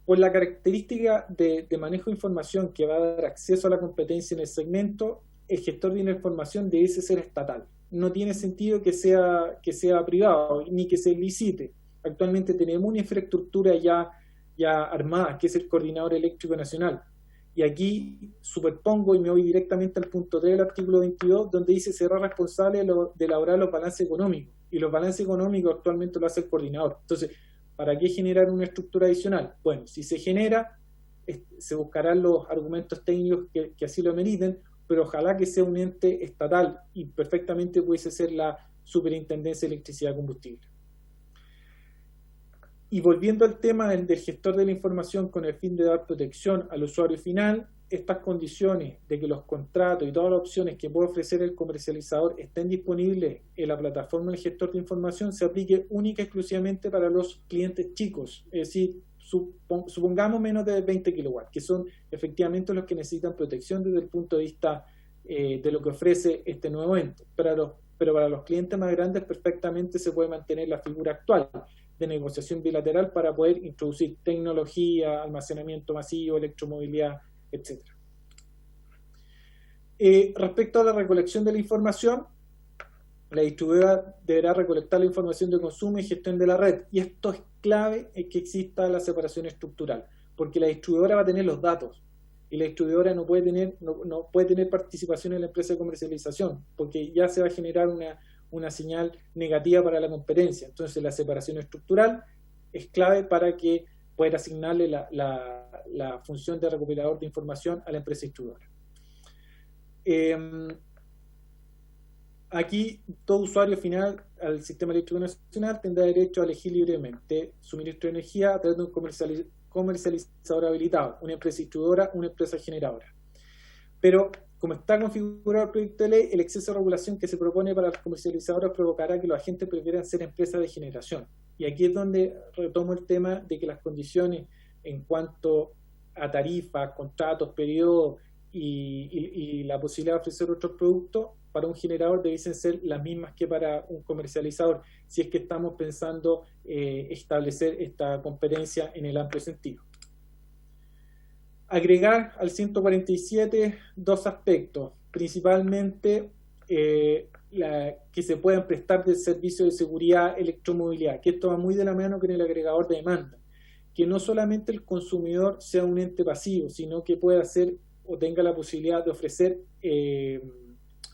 por la característica de manejo de información que va a dar acceso a la competencia en el segmento, el gestor de la información debe ser estatal. No tiene sentido que sea privado, ni que se licite. Actualmente tenemos una infraestructura ya armada, que es el Coordinador Eléctrico Nacional. Y aquí superpongo y me voy directamente al punto 3 del artículo 22, donde dice será responsable de elaborar los balances económicos. Y los balances económicos actualmente lo hace el coordinador. Entonces, ¿para qué generar una estructura adicional? Bueno, si se genera, se buscarán los argumentos técnicos que así lo meriten, pero ojalá que sea un ente estatal y perfectamente pudiese ser la Superintendencia de Electricidad y Combustible. Y volviendo al tema del gestor de la información con el fin de dar protección al usuario final, estas condiciones de que los contratos y todas las opciones que puede ofrecer el comercializador estén disponibles en la plataforma del gestor de información se aplique única y exclusivamente para los clientes chicos, es decir, supongamos menos de 20 kilowatts, que son efectivamente los que necesitan protección desde el punto de vista de lo que ofrece este nuevo ente. Pero para los clientes más grandes perfectamente se puede mantener la figura actual de negociación bilateral para poder introducir tecnología, almacenamiento masivo, electromovilidad, etc. Respecto a la recolección de la información, la distribuidora deberá recolectar la información de consumo y gestión de la red. Y esto es clave en que exista la separación estructural, porque la distribuidora va a tener los datos y la distribuidora no puede tener participación en la empresa de comercialización, porque ya se va a generar una señal negativa para la competencia. Entonces la separación estructural es clave para que poder asignarle la función de recopilador de información a la empresa distribuidora. Aquí todo usuario final al sistema eléctrico nacional tendrá derecho a elegir libremente suministro de energía a través de un comercializador habilitado, una empresa distribuidora, una empresa generadora. Pero como está configurado el proyecto de ley, el exceso de regulación que se propone para los comercializadores provocará que los agentes prefieran ser empresas de generación. Y aquí es donde retomo el tema de que las condiciones en cuanto a tarifas, contratos, periodos y la posibilidad de ofrecer otros productos para un generador debiesen ser las mismas que para un comercializador, si es que estamos pensando establecer esta competencia en el amplio sentido. Agregar al 147 dos aspectos, principalmente que se puedan prestar del servicio de seguridad electromovilidad, que esto va muy de la mano con el agregador de demanda, que no solamente el consumidor sea un ente pasivo, sino que pueda hacer o tenga la posibilidad de ofrecer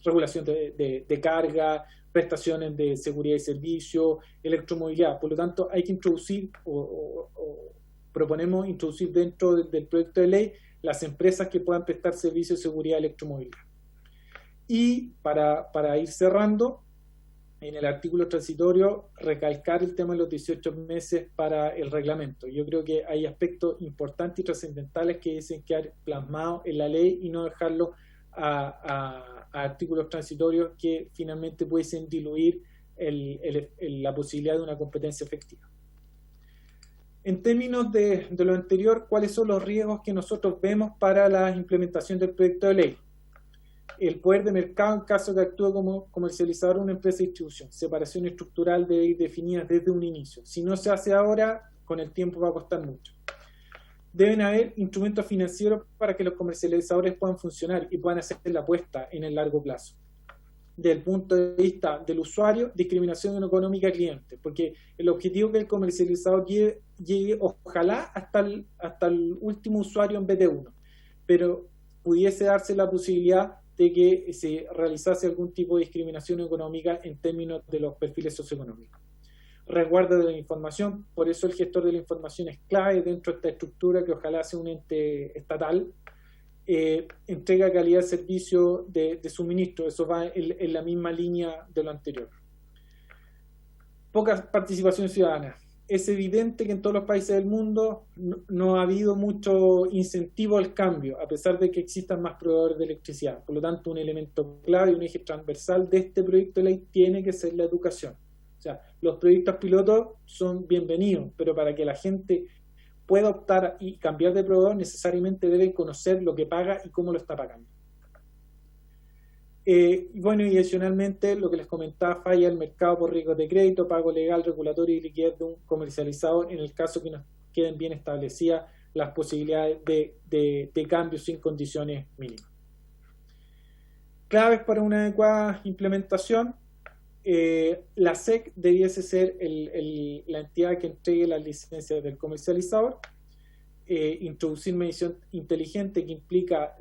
regulación de carga, prestaciones de seguridad y servicio, electromovilidad. Por lo tanto, hay que introducir proponemos introducir dentro del proyecto de ley las empresas que puedan prestar servicios de seguridad electromovilidad. Y para ir cerrando, en el artículo transitorio, recalcar el tema de los 18 meses para el reglamento. Yo creo que hay aspectos importantes y trascendentales que deben quedar plasmados en la ley y no dejarlo a artículos transitorios que finalmente pudiesen diluir la posibilidad de una competencia efectiva. En términos de lo anterior, ¿cuáles son los riesgos que nosotros vemos para la implementación del proyecto de ley? El poder de mercado en caso que actúe como comercializador una empresa de distribución. Separación estructural debe ir definida desde un inicio. Si no se hace ahora, con el tiempo va a costar mucho. Deben haber instrumentos financieros para que los comercializadores puedan funcionar y puedan hacer la apuesta en el largo plazo. Desde el punto de vista del usuario, discriminación económica al cliente, porque el objetivo es que el comercializador llegue ojalá hasta el último usuario en vez de uno, pero pudiese darse la posibilidad de que se realizase algún tipo de discriminación económica en términos de los perfiles socioeconómicos. Resguardo de la información, por eso el gestor de la información es clave dentro de esta estructura que ojalá sea un ente estatal. Entrega calidad de servicio de suministro, eso va en la misma línea de lo anterior. Poca participación ciudadana. Es evidente que en todos los países del mundo no ha habido mucho incentivo al cambio, a pesar de que existan más proveedores de electricidad. Por lo tanto, un elemento clave y un eje transversal de este proyecto de ley tiene que ser la educación. O sea, los proyectos pilotos son bienvenidos, pero para que la gente pueda optar y cambiar de proveedor, necesariamente debe conocer lo que paga y cómo lo está pagando. Bueno, y adicionalmente, lo que les comentaba, falla el mercado por riesgos de crédito, pago legal, regulatorio y liquidez de un comercializador en el caso queden bien establecidas las posibilidades de cambios sin condiciones mínimas. Claves para una adecuada implementación. La SEC debiese ser la entidad que entregue las licencias del comercializador. Introducir medición inteligente que implica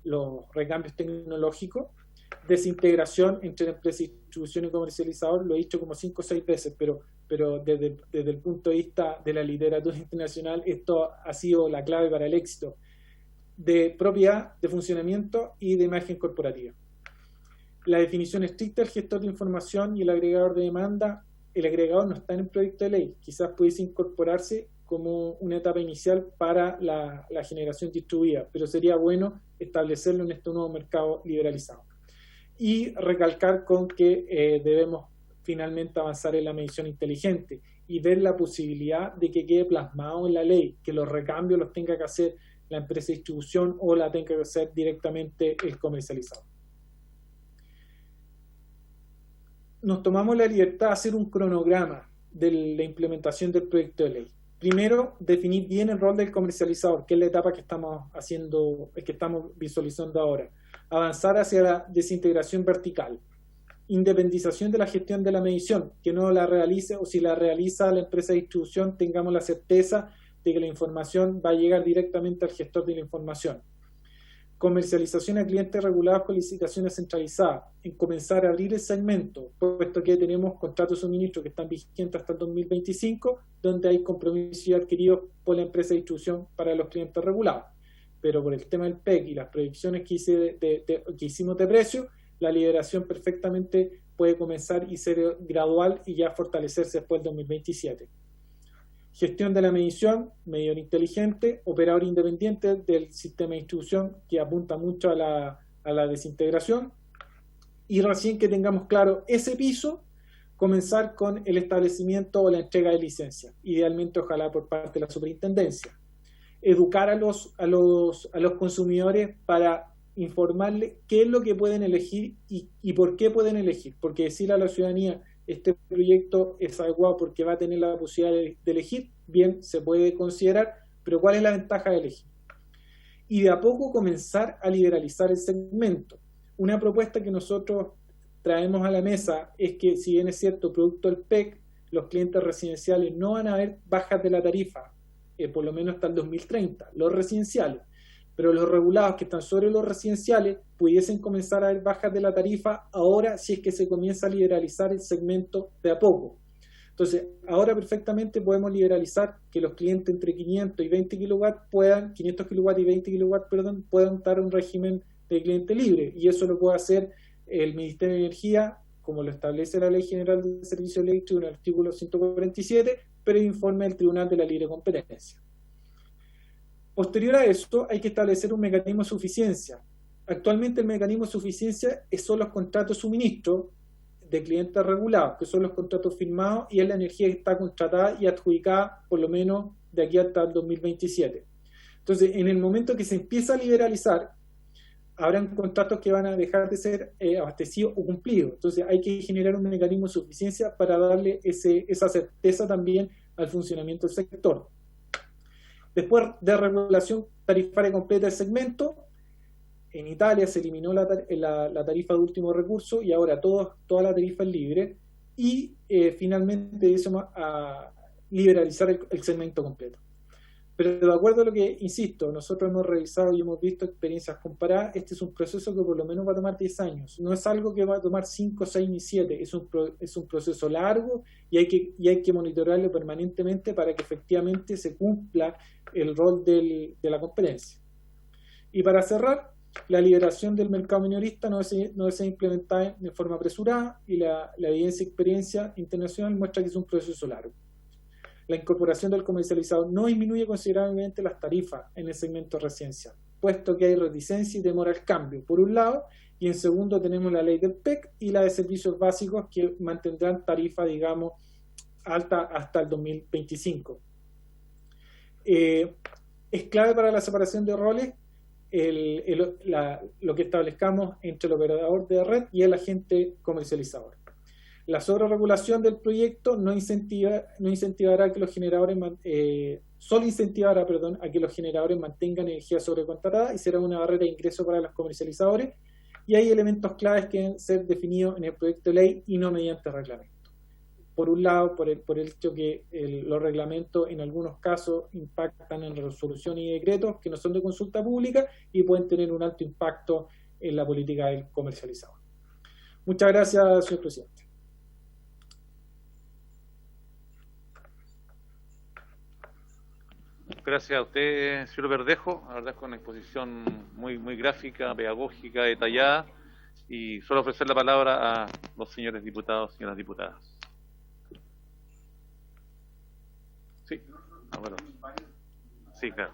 los recambios tecnológicos. Desintegración entre empresa, distribución y comercializador. Lo he dicho como 5 o 6 veces, pero desde el punto de vista de la literatura internacional, esto ha sido la clave para el éxito de propiedad, de funcionamiento y de imagen corporativa. La definición estricta del gestor de información y el agregador de demanda. El agregador no está en el proyecto de ley, quizás pudiese incorporarse como una etapa inicial para la generación distribuida, pero sería bueno establecerlo en este nuevo mercado liberalizado. Y recalcar con que debemos finalmente avanzar en la medición inteligente y ver la posibilidad de que quede plasmado en la ley, que los recambios los tenga que hacer la empresa de distribución o la tenga que hacer directamente el comercializador. Nos tomamos la libertad de hacer un cronograma de la implementación del proyecto de ley. Primero, definir bien el rol del comercializador, que es la etapa que estamos visualizando ahora. Avanzar hacia la desintegración vertical. Independización de la gestión de la medición, que no la realice, o si la realiza la empresa de distribución, tengamos la certeza de que la información va a llegar directamente al gestor de la información. Comercialización a clientes regulados con licitaciones centralizadas, en comenzar a abrir el segmento, puesto que tenemos contratos de suministro que están vigentes hasta el 2025, donde hay compromisos adquiridos por la empresa de distribución para los clientes regulados. Pero por el tema del PEC y las proyecciones que hicimos de precio, la liberación perfectamente puede comenzar y ser gradual y ya fortalecerse después del 2027. Gestión de la medición, medidor inteligente, operador independiente del sistema de distribución que apunta mucho a la desintegración. Y recién que tengamos claro ese piso, comenzar con el establecimiento o la entrega de licencias, idealmente ojalá por parte de la superintendencia. Educar a los consumidores para informarles qué es lo que pueden elegir y por qué pueden elegir. Porque decirle a la ciudadanía, este proyecto es adecuado porque va a tener la posibilidad de elegir, bien, se puede considerar, pero ¿cuál es la ventaja de elegir? Y de a poco comenzar a liberalizar el segmento. Una propuesta que nosotros traemos a la mesa es que, si bien es cierto, producto del PEC, los clientes residenciales no van a ver bajas de la tarifa, por lo menos hasta el 2030, los residenciales. Pero los regulados que están sobre los residenciales pudiesen comenzar a ver bajas de la tarifa ahora, si es que se comienza a liberalizar el segmento de a poco. Entonces, ahora perfectamente podemos liberalizar que los clientes entre 500 y 20 kilowatts 500 kilowatts y 20 kilowatts, puedan dar un régimen de cliente libre, y eso lo puede hacer el Ministerio de Energía, como lo establece la Ley General de Servicios Eléctricos en el artículo 147, pero informe del Tribunal de la Libre Competencia. Posterior a esto, hay que establecer un mecanismo de suficiencia. Actualmente el mecanismo de suficiencia son los contratos de suministro de clientes regulados, que son los contratos firmados, y es la energía que está contratada y adjudicada por lo menos de aquí hasta el 2027. Entonces, en el momento que se empieza a liberalizar, habrán contratos que van a dejar de ser abastecidos o cumplidos. Entonces, hay que generar un mecanismo de suficiencia para darle esa certeza también al funcionamiento del sector. Después de regulación tarifaria completa del segmento, en Italia se eliminó la tarifa de último recurso y ahora toda la tarifa es libre, y finalmente empezamos a liberalizar el segmento completo. Pero de acuerdo a lo que, insisto, nosotros hemos revisado y hemos visto experiencias comparadas, este es un proceso que por lo menos va a tomar 10 años. No es algo que va a tomar 5, 6 ni 7, es un proceso largo y hay que monitorearlo permanentemente para que efectivamente se cumpla el rol de la competencia. Y para cerrar, la liberación del mercado minorista no debe ser implementada de forma apresurada, y la evidencia y experiencia internacional muestra que es un proceso largo. La incorporación del comercializador no disminuye considerablemente las tarifas en el segmento residencial, puesto que hay reticencia y temor al cambio, por un lado, y en segundo tenemos la ley del PEC y la de servicios básicos que mantendrán tarifa, digamos, alta hasta el 2025. Es clave para la separación de roles lo que establezcamos entre el operador de red y el agente comercializador. La sobreregulación del proyecto no incentivará que los generadores solo incentivará, perdón, a que los generadores mantengan energía sobrecontratada y será una barrera de ingreso para los comercializadores. Y hay elementos claves que deben ser definidos en el proyecto de ley y no mediante reglamento. Por un lado, por el hecho que los reglamentos en algunos casos impactan en resoluciones y decretos que no son de consulta pública y pueden tener un alto impacto en la política del comercializador. Muchas gracias, señor presidente. Gracias a usted, señor Verdejo. La verdad es con una exposición muy gráfica, pedagógica, detallada. Y solo ofrecer la palabra a los señores diputados, señoras diputadas. Sí, bueno. Sí, claro.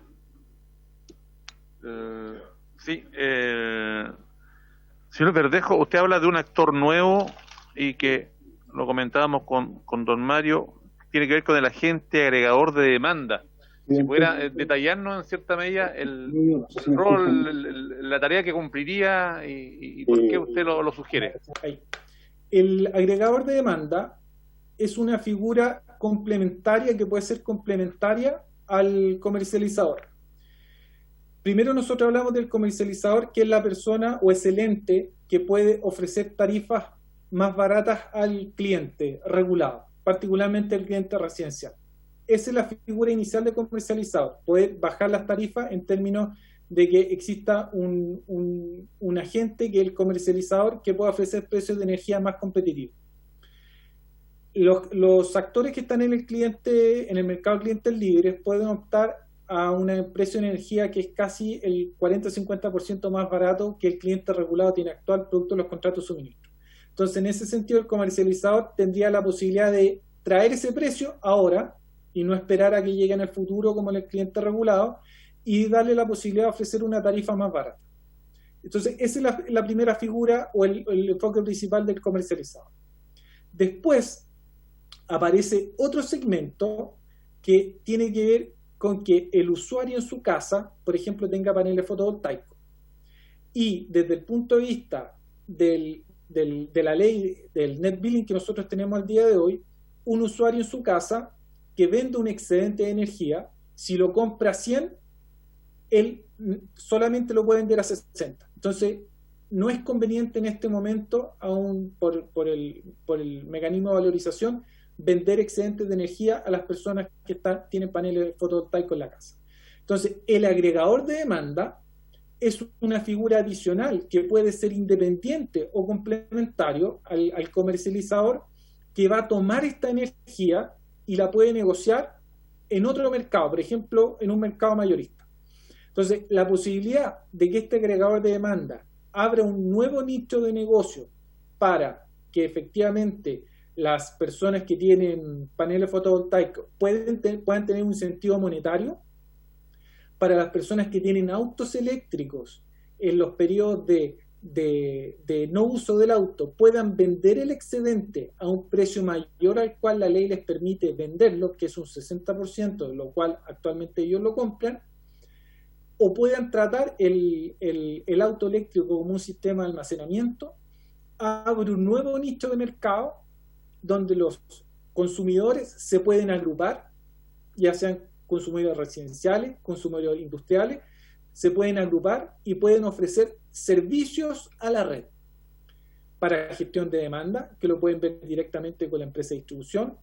Señor Verdejo, usted habla de un actor nuevo y que lo comentábamos con don Mario, tiene que ver con el agente agregador de demanda. Si pudiera detallarnos en cierta medida el rol, la tarea que cumpliría y por qué usted lo sugiere. El agregador de demanda es una figura complementaria que puede ser complementaria al comercializador. Primero nosotros hablamos del comercializador, que es la persona o es el ente que puede ofrecer tarifas más baratas al cliente regulado, particularmente el cliente residencial. Esa es la figura inicial de comercializador, poder bajar las tarifas en términos de que exista un agente que es el comercializador que pueda ofrecer precios de energía más competitivos. Los actores que están en el mercado de clientes libres pueden optar a un precio de energía que es casi el 40-50% más barato que el cliente regulado tiene actual producto de los contratos de suministro. Entonces, en ese sentido, el comercializador tendría la posibilidad de traer ese precio ahora y no esperar a que llegue en el futuro como el cliente regulado y darle la posibilidad de ofrecer una tarifa más barata. Entonces, esa es la primera figura o el enfoque principal del comercializador. Después aparece otro segmento que tiene que ver con que el usuario en su casa, por ejemplo, tenga paneles fotovoltaicos. Y desde el punto de vista de la ley del net billing que nosotros tenemos al día de hoy, un usuario en su casa que vende un excedente de energía, si lo compra a 100, él solamente lo puede vender a 60. Entonces, no es conveniente en este momento, aún por el mecanismo de valorización, vender excedentes de energía a las personas que tienen paneles fotovoltaicos en la casa. Entonces, el agregador de demanda es una figura adicional que puede ser independiente o complementario al comercializador, que va a tomar esta energía y la puede negociar en otro mercado, por ejemplo, en un mercado mayorista. Entonces, la posibilidad de que este agregador de demanda abra un nuevo nicho de negocio para que efectivamente las personas que tienen paneles fotovoltaicos puedan tener un incentivo monetario, para las personas que tienen autos eléctricos en los periodos de no uso del auto puedan vender el excedente a un precio mayor al cual la ley les permite venderlo, que es un 60%, de lo cual actualmente ellos lo compran, o puedan tratar el auto eléctrico como un sistema de almacenamiento. Abre un nuevo nicho de mercado donde los consumidores se pueden agrupar, ya sean consumidores residenciales, consumidores industriales, se pueden agrupar y pueden ofrecer servicios a la red para gestión de demanda, que lo pueden ver directamente con la empresa de distribución,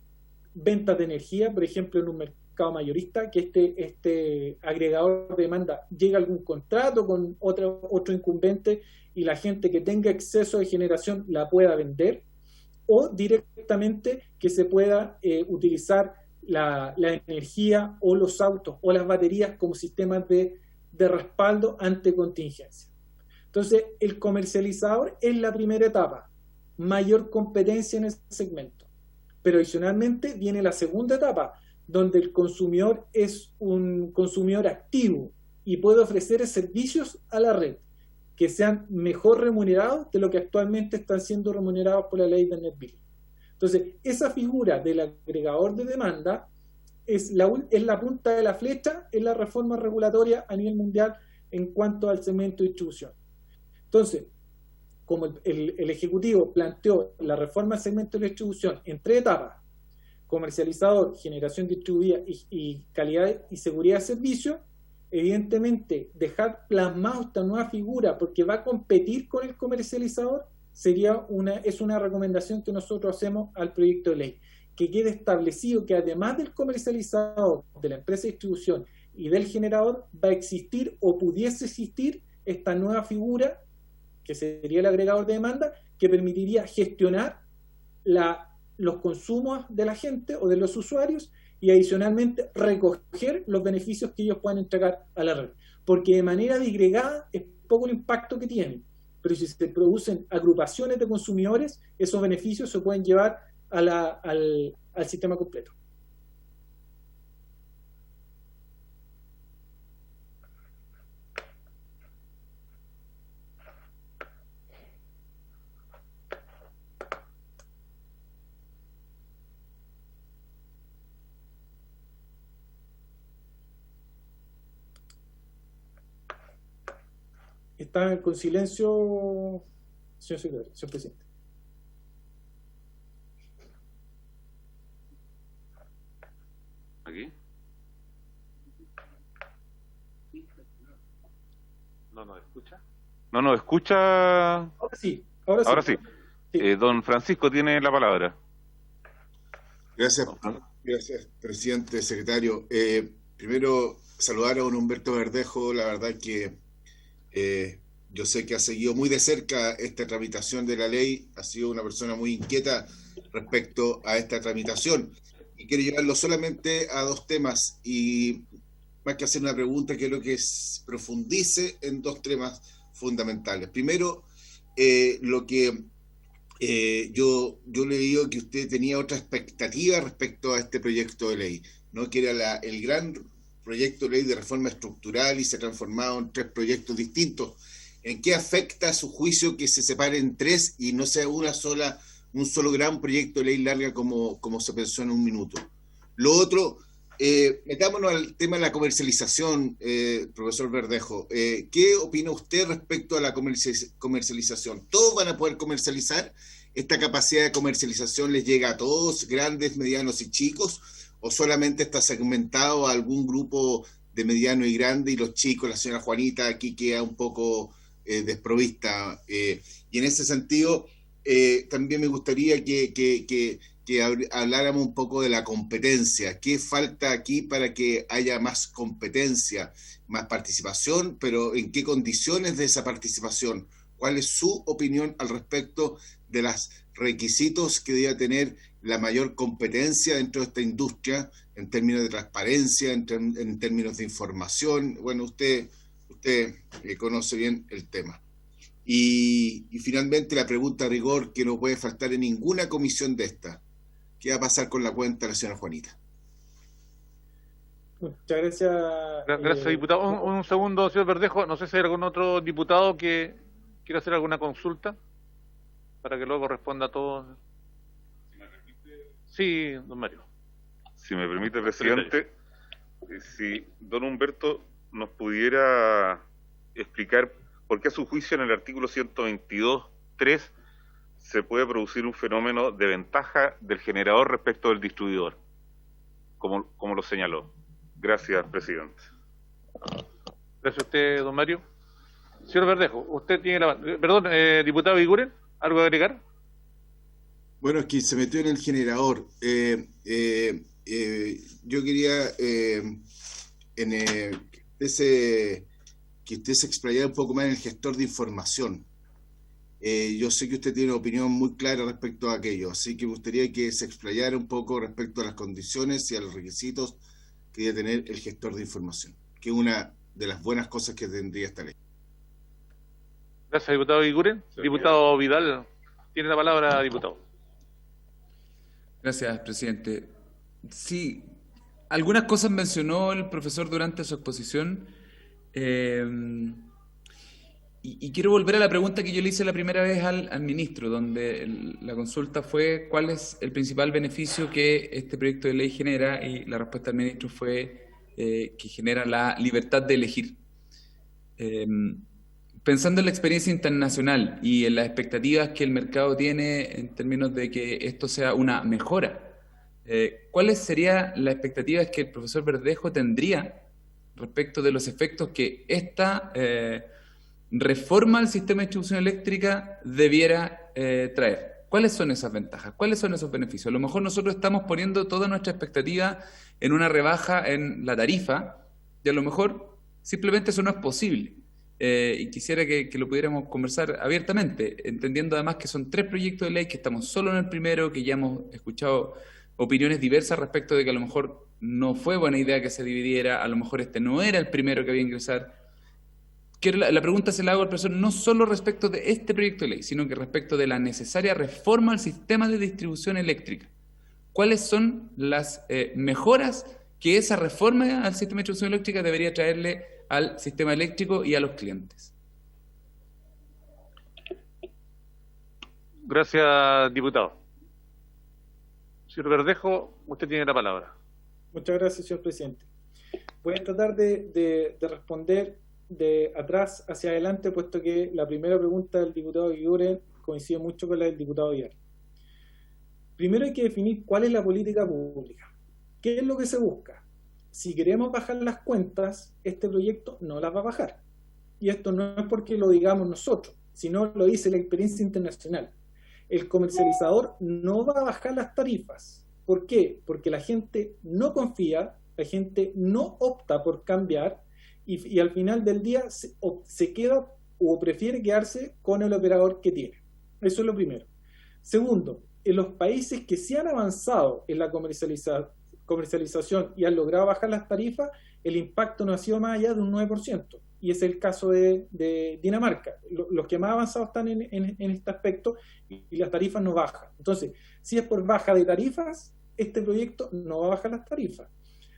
ventas de energía, por ejemplo, en un mercado mayorista, que este agregador de demanda llega a algún contrato con otro incumbente y la gente que tenga exceso de generación la pueda vender, o directamente que se pueda utilizar la energía o los autos o las baterías como sistemas de respaldo ante contingencia. Entonces, el comercializador es la primera etapa, mayor competencia en ese segmento. Pero adicionalmente viene la segunda etapa, donde el consumidor es un consumidor activo y puede ofrecer servicios a la red que sean mejor remunerados de lo que actualmente están siendo remunerados por la ley del net billing. Entonces, esa figura del agregador de demanda es la punta de la flecha en la reforma regulatoria a nivel mundial en cuanto al segmento de distribución. Entonces, como el Ejecutivo planteó la reforma del segmento de distribución en 3 etapas, comercializador, generación distribuida y calidad y seguridad de servicio, evidentemente dejar plasmado esta nueva figura porque va a competir con el comercializador es una recomendación que nosotros hacemos al proyecto de ley, que quede establecido que además del comercializador, de la empresa de distribución y del generador, va a existir o pudiese existir esta nueva figura, que sería el agregador de demanda, que permitiría gestionar los consumos de la gente o de los usuarios y adicionalmente recoger los beneficios que ellos puedan entregar a la red. Porque de manera disgregada es poco el impacto que tiene, pero si se producen agrupaciones de consumidores, esos beneficios se pueden llevar al sistema completo. Está con silencio, señor secretario, señor presidente. ¿Aquí? ¿No nos escucha? ¿No nos escucha? Ahora sí. Ahora sí. Don Francisco tiene la palabra. Gracias, presidente, secretario. Primero, saludar a don Humberto Verdejo. La verdad que yo sé que ha seguido muy de cerca esta tramitación de la ley, ha sido una persona muy inquieta respecto a esta tramitación. Y quiero llevarlo solamente a dos temas, y más que hacer una pregunta, quiero que profundice en dos temas fundamentales. Primero, lo que yo le digo que usted tenía otra expectativa respecto a este proyecto de ley, ¿no? Que era el gran proyecto de ley de reforma estructural y se ha transformado en tres proyectos distintos. ¿En qué afecta a su juicio que se separen en tres y no sea un solo gran proyecto de ley larga como se pensó en un minuto? Lo otro, metámonos al tema de la comercialización, profesor Verdejo. ¿Qué opina usted respecto a la comercialización? ¿Todos van a poder comercializar? ¿Esta capacidad de comercialización les llega a todos, grandes, medianos y chicos? ¿O solamente está segmentado a algún grupo de mediano y grande y los chicos, la señora Juanita, aquí queda un poco desprovista? Y en ese sentido, también me gustaría que habláramos un poco de la competencia. ¿Qué falta aquí para que haya más competencia, más participación? Pero ¿en qué condiciones de esa participación? ¿Cuál es su opinión al respecto de los requisitos que debe tener la mayor competencia dentro de esta industria en términos de transparencia, en términos de información? Bueno, usted conoce bien el tema. Y finalmente la pregunta a rigor que no puede faltar en ninguna comisión de esta. ¿Qué va a pasar con la cuenta de la señora Juanita? Muchas gracias. Gracias, diputado. Un segundo, señor Verdejo. No sé si hay algún otro diputado que quiera hacer alguna consulta para que luego responda a todos. Sí, don Mario. Si me permite, presidente, si don Humberto nos pudiera explicar por qué a su juicio en el artículo 122.3 se puede producir un fenómeno de ventaja del generador respecto del distribuidor, como lo señaló. Gracias, presidente. Gracias a usted, don Mario. Señor Verdejo, usted tiene la... Perdón, diputado Iguren, ¿algo que agregar? Bueno, es que se metió en el generador. Yo quería que usted se explayara un poco más en el gestor de información. Yo sé que usted tiene una opinión muy clara respecto a aquello, así que me gustaría que se explayara un poco respecto a las condiciones y a los requisitos que debe tener el gestor de información, que es una de las buenas cosas que tendría esta ley. Gracias, diputado Iguren. Diputado Vidal, tiene la palabra, diputado. Gracias, presidente. Sí, algunas cosas mencionó el profesor durante su exposición. Y quiero volver a la pregunta que yo le hice la primera vez al ministro, donde la consulta fue ¿cuál es el principal beneficio que este proyecto de ley genera? Y la respuesta del ministro fue que genera la libertad de elegir. Pensando en la experiencia internacional y en las expectativas que el mercado tiene en términos de que esto sea una mejora ¿cuáles serían las expectativas que el profesor Verdejo tendría respecto de los efectos que esta reforma al sistema de distribución eléctrica debiera traer? ¿Cuáles son esas ventajas? ¿Cuáles son esos beneficios? A lo mejor nosotros estamos poniendo toda nuestra expectativa en una rebaja en la tarifa y a lo mejor simplemente eso no es posible. Y quisiera que lo pudiéramos conversar abiertamente, entendiendo además que son 3 proyectos de ley, que estamos solo en el primero, que ya hemos escuchado opiniones diversas respecto de que a lo mejor no fue buena idea que se dividiera, a lo mejor este no era el primero que había que ingresar. La pregunta se la hago al profesor no solo respecto de este proyecto de ley, sino que respecto de la necesaria reforma al sistema de distribución eléctrica. ¿Cuáles son las mejoras que esa reforma al sistema de distribución eléctrica debería traerle al sistema eléctrico y a los clientes? Gracias, diputado. Señor Verdejo, usted tiene la palabra. Muchas gracias, señor presidente. Voy a tratar de responder de atrás hacia adelante, puesto que la primera pregunta del diputado Guiguren coincide mucho con la del diputado Villar. Primero hay que definir cuál es la política pública. ¿Qué es lo que se busca? Si queremos bajar las cuentas, este proyecto no las va a bajar. Y esto no es porque lo digamos nosotros, sino lo dice la experiencia internacional. El comercializador no va a bajar las tarifas. ¿Por qué? Porque la gente no confía, la gente no opta por cambiar y al final del día se queda o prefiere quedarse con el operador que tiene. Eso es lo primero. Segundo, en los países que sí han avanzado en la comercialización y han logrado bajar las tarifas, el impacto no ha sido más allá de un 9%. Y es el caso de Dinamarca. Los que más avanzados están en este aspecto y las tarifas no bajan. Entonces, si es por baja de tarifas, este proyecto no va a bajar las tarifas.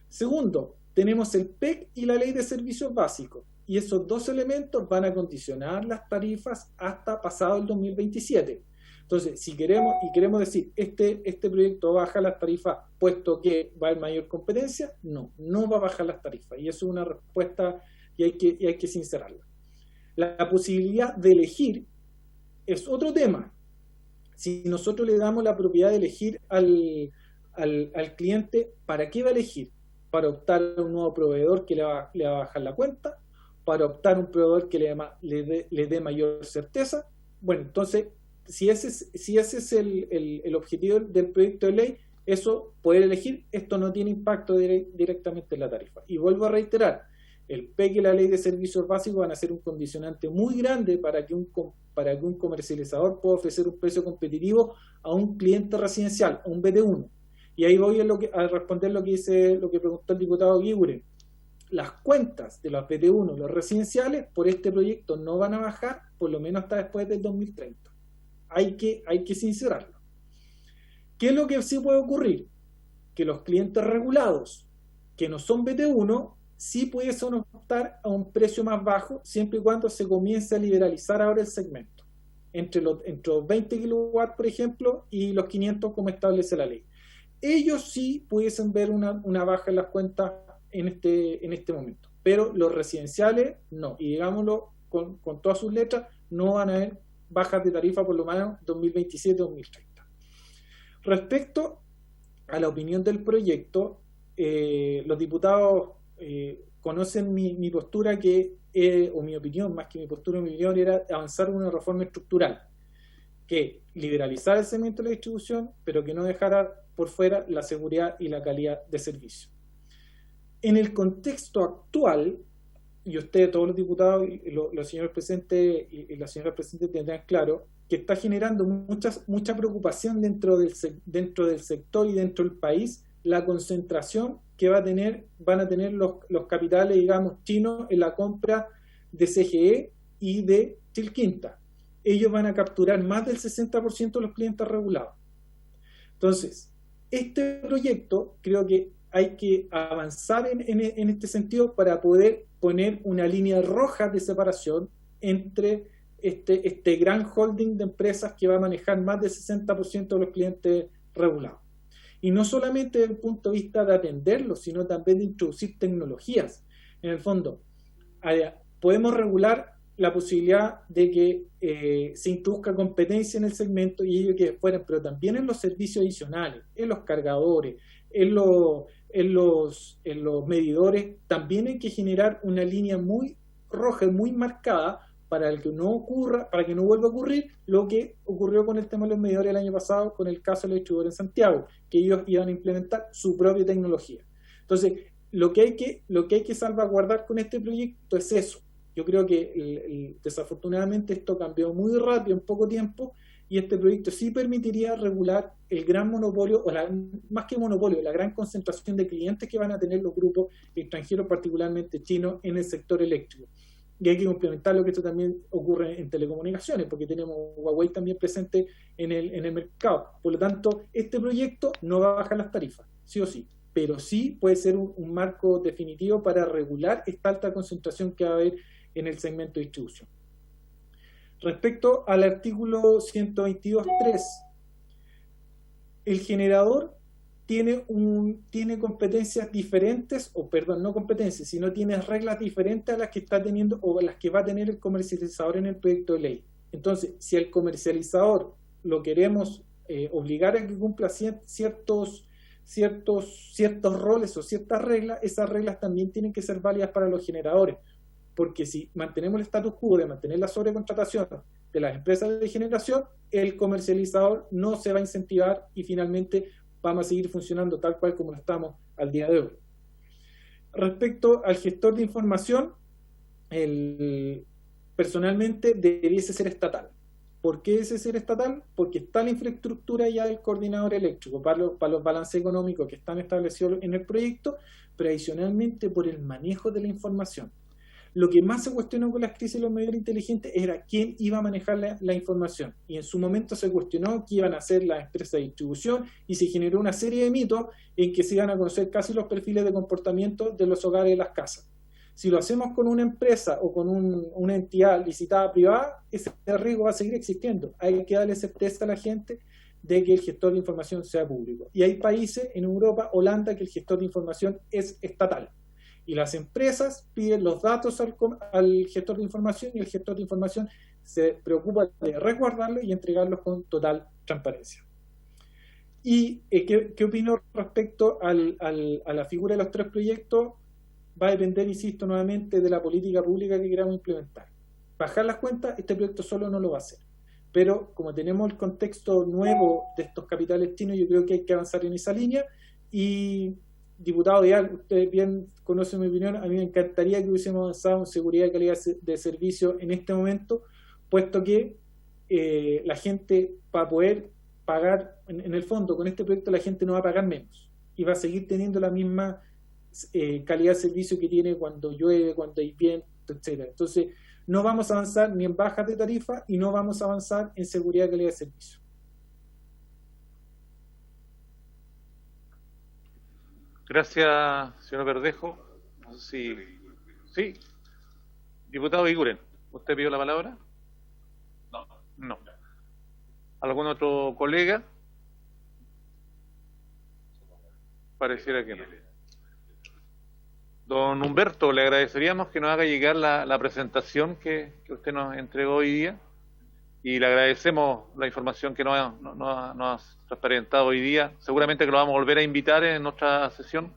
Segundo, tenemos el PEC y la Ley de Servicios Básicos. Y esos 2 elementos van a condicionar las tarifas hasta pasado el 2027. Entonces, si queremos decir, este proyecto baja las tarifas puesto que va a haber mayor competencia, no va a bajar las tarifas. Y eso es una respuesta y hay que sincerarla. La posibilidad de elegir es otro tema. Si nosotros le damos la propiedad de elegir al cliente, ¿para qué va a elegir? Para optar a un nuevo proveedor que le va a bajar la cuenta, para optar a un proveedor que le dé mayor certeza. Bueno, entonces, si ese es el objetivo del proyecto de ley, eso, poder elegir, esto no tiene impacto directamente en la tarifa. Y vuelvo a reiterar, el PEC y la Ley de Servicios Básicos van a ser un condicionante muy grande para que un comercializador pueda ofrecer un precio competitivo a un cliente residencial, a un BT1. Y ahí voy a responder lo que preguntó el diputado Guiguren. Las cuentas de los BT1, los residenciales, por este proyecto no van a bajar, por lo menos hasta después del 2030. Hay que sincerarlo. ¿Qué es lo que sí puede ocurrir? Que los clientes regulados, que no son BT1, sí pueden optar a un precio más bajo, siempre y cuando se comience a liberalizar ahora el segmento. Entre los 20 kilowatts, por ejemplo, y los 500 como establece la ley. Ellos sí pudiesen ver una baja en las cuentas en este momento, pero los residenciales no, y digámoslo con todas sus letras, no van a haber bajas de tarifa por lo menos 2027-2030. Respecto a la opinión del proyecto, los diputados conocen mi postura o mi opinión, más que mi postura, mi opinión era avanzar en una reforma estructural, que liberalizar el segmento de la distribución, pero que no dejara por fuera la seguridad y la calidad de servicio. En el contexto actual, y ustedes, todos los diputados, los señores presidentes y la señora presidenta tendrán claro, que está generando mucha preocupación dentro del sector y dentro del país, la concentración que van a tener los capitales, digamos, chinos en la compra de CGE y de Chilquinta. Ellos van a capturar más del 60% de los clientes regulados. Entonces, este proyecto creo que hay que avanzar en este sentido para poder poner una línea roja de separación entre este gran holding de empresas que va a manejar más del 60% de los clientes regulados. Y no solamente desde el punto de vista de atenderlos, sino también de introducir tecnologías. En el fondo, podemos regular la posibilidad de que se introduzca competencia en el segmento y ello que fuera, pero también en los servicios adicionales, en los cargadores, en los medidores, también hay que generar una línea muy roja y muy marcada para que no vuelva a ocurrir lo que ocurrió con el tema de los medidores el año pasado, con el caso de los distribuidores en Santiago, que ellos iban a implementar su propia tecnología. Entonces, lo que hay que salvaguardar con este proyecto es eso. Yo creo que desafortunadamente esto cambió muy rápido, en poco tiempo, y este proyecto sí permitiría regular el gran monopolio, más que monopolio, la gran concentración de clientes que van a tener los grupos extranjeros, particularmente chinos, en el sector eléctrico. Y hay que complementar lo que esto también ocurre en telecomunicaciones, porque tenemos Huawei también presente en el mercado. Por lo tanto, este proyecto no va a bajar las tarifas, sí o sí, pero sí puede ser un marco definitivo para regular esta alta concentración que va a haber en el segmento de distribución. Respecto al artículo 122.3, el generador tiene competencias diferentes, o perdón, no competencias, sino tiene reglas diferentes a las que está teniendo o a las que va a tener el comercializador en el proyecto de ley. Entonces, si el comercializador lo queremos obligar a que cumpla ciertos roles o ciertas reglas, esas reglas también tienen que ser válidas para los generadores, porque si mantenemos el status quo de mantener la sobrecontratación de las empresas de generación, el comercializador no se va a incentivar y finalmente vamos a seguir funcionando tal cual como lo estamos al día de hoy. Respecto al gestor de información, personalmente debiese ser estatal. ¿Por qué debe ser estatal? Porque está la infraestructura ya del coordinador eléctrico para los balances económicos que están establecidos en el proyecto, pero adicionalmente por el manejo de la información. Lo que más se cuestionó con las crisis de los medidores inteligentes era quién iba a manejar la información. Y en su momento se cuestionó qué iban a hacer las empresas de distribución y se generó una serie de mitos en que se iban a conocer casi los perfiles de comportamiento de los hogares y las casas. Si lo hacemos con una empresa o con una entidad licitada privada, ese riesgo va a seguir existiendo. Hay que darle certeza a la gente de que el gestor de información sea público. Y hay países en Europa, Holanda, que el gestor de información es estatal. Y las empresas piden los datos al gestor de información y el gestor de información se preocupa de resguardarlos y entregarlos con total transparencia. ¿Y qué opino respecto a la figura de los tres proyectos? Va a depender, insisto nuevamente, de la política pública que queramos implementar. Bajar las cuentas, este proyecto solo no lo va a hacer. Pero como tenemos el contexto nuevo de estos capitales chinos, yo creo que hay que avanzar en esa línea. Y diputado Vidal, usted bien conoce mi opinión, a mí me encantaría que hubiésemos avanzado en seguridad y calidad de servicio en este momento, puesto que la gente va a poder pagar, en el fondo, con este proyecto la gente no va a pagar menos y va a seguir teniendo la misma calidad de servicio que tiene cuando llueve, cuando hay viento, etcétera. Entonces, no vamos a avanzar ni en bajas de tarifa y no vamos a avanzar en seguridad y calidad de servicio. Gracias, señor Verdejo. No sé si... Sí. Diputado Iguren, ¿usted pidió la palabra? No. ¿Algún otro colega? Pareciera que no. Don Humberto, le agradeceríamos que nos haga llegar la presentación que usted nos entregó hoy día y le agradecemos la información que nos ha transparentado hoy día. Seguramente que lo vamos a volver a invitar en nuestra sesión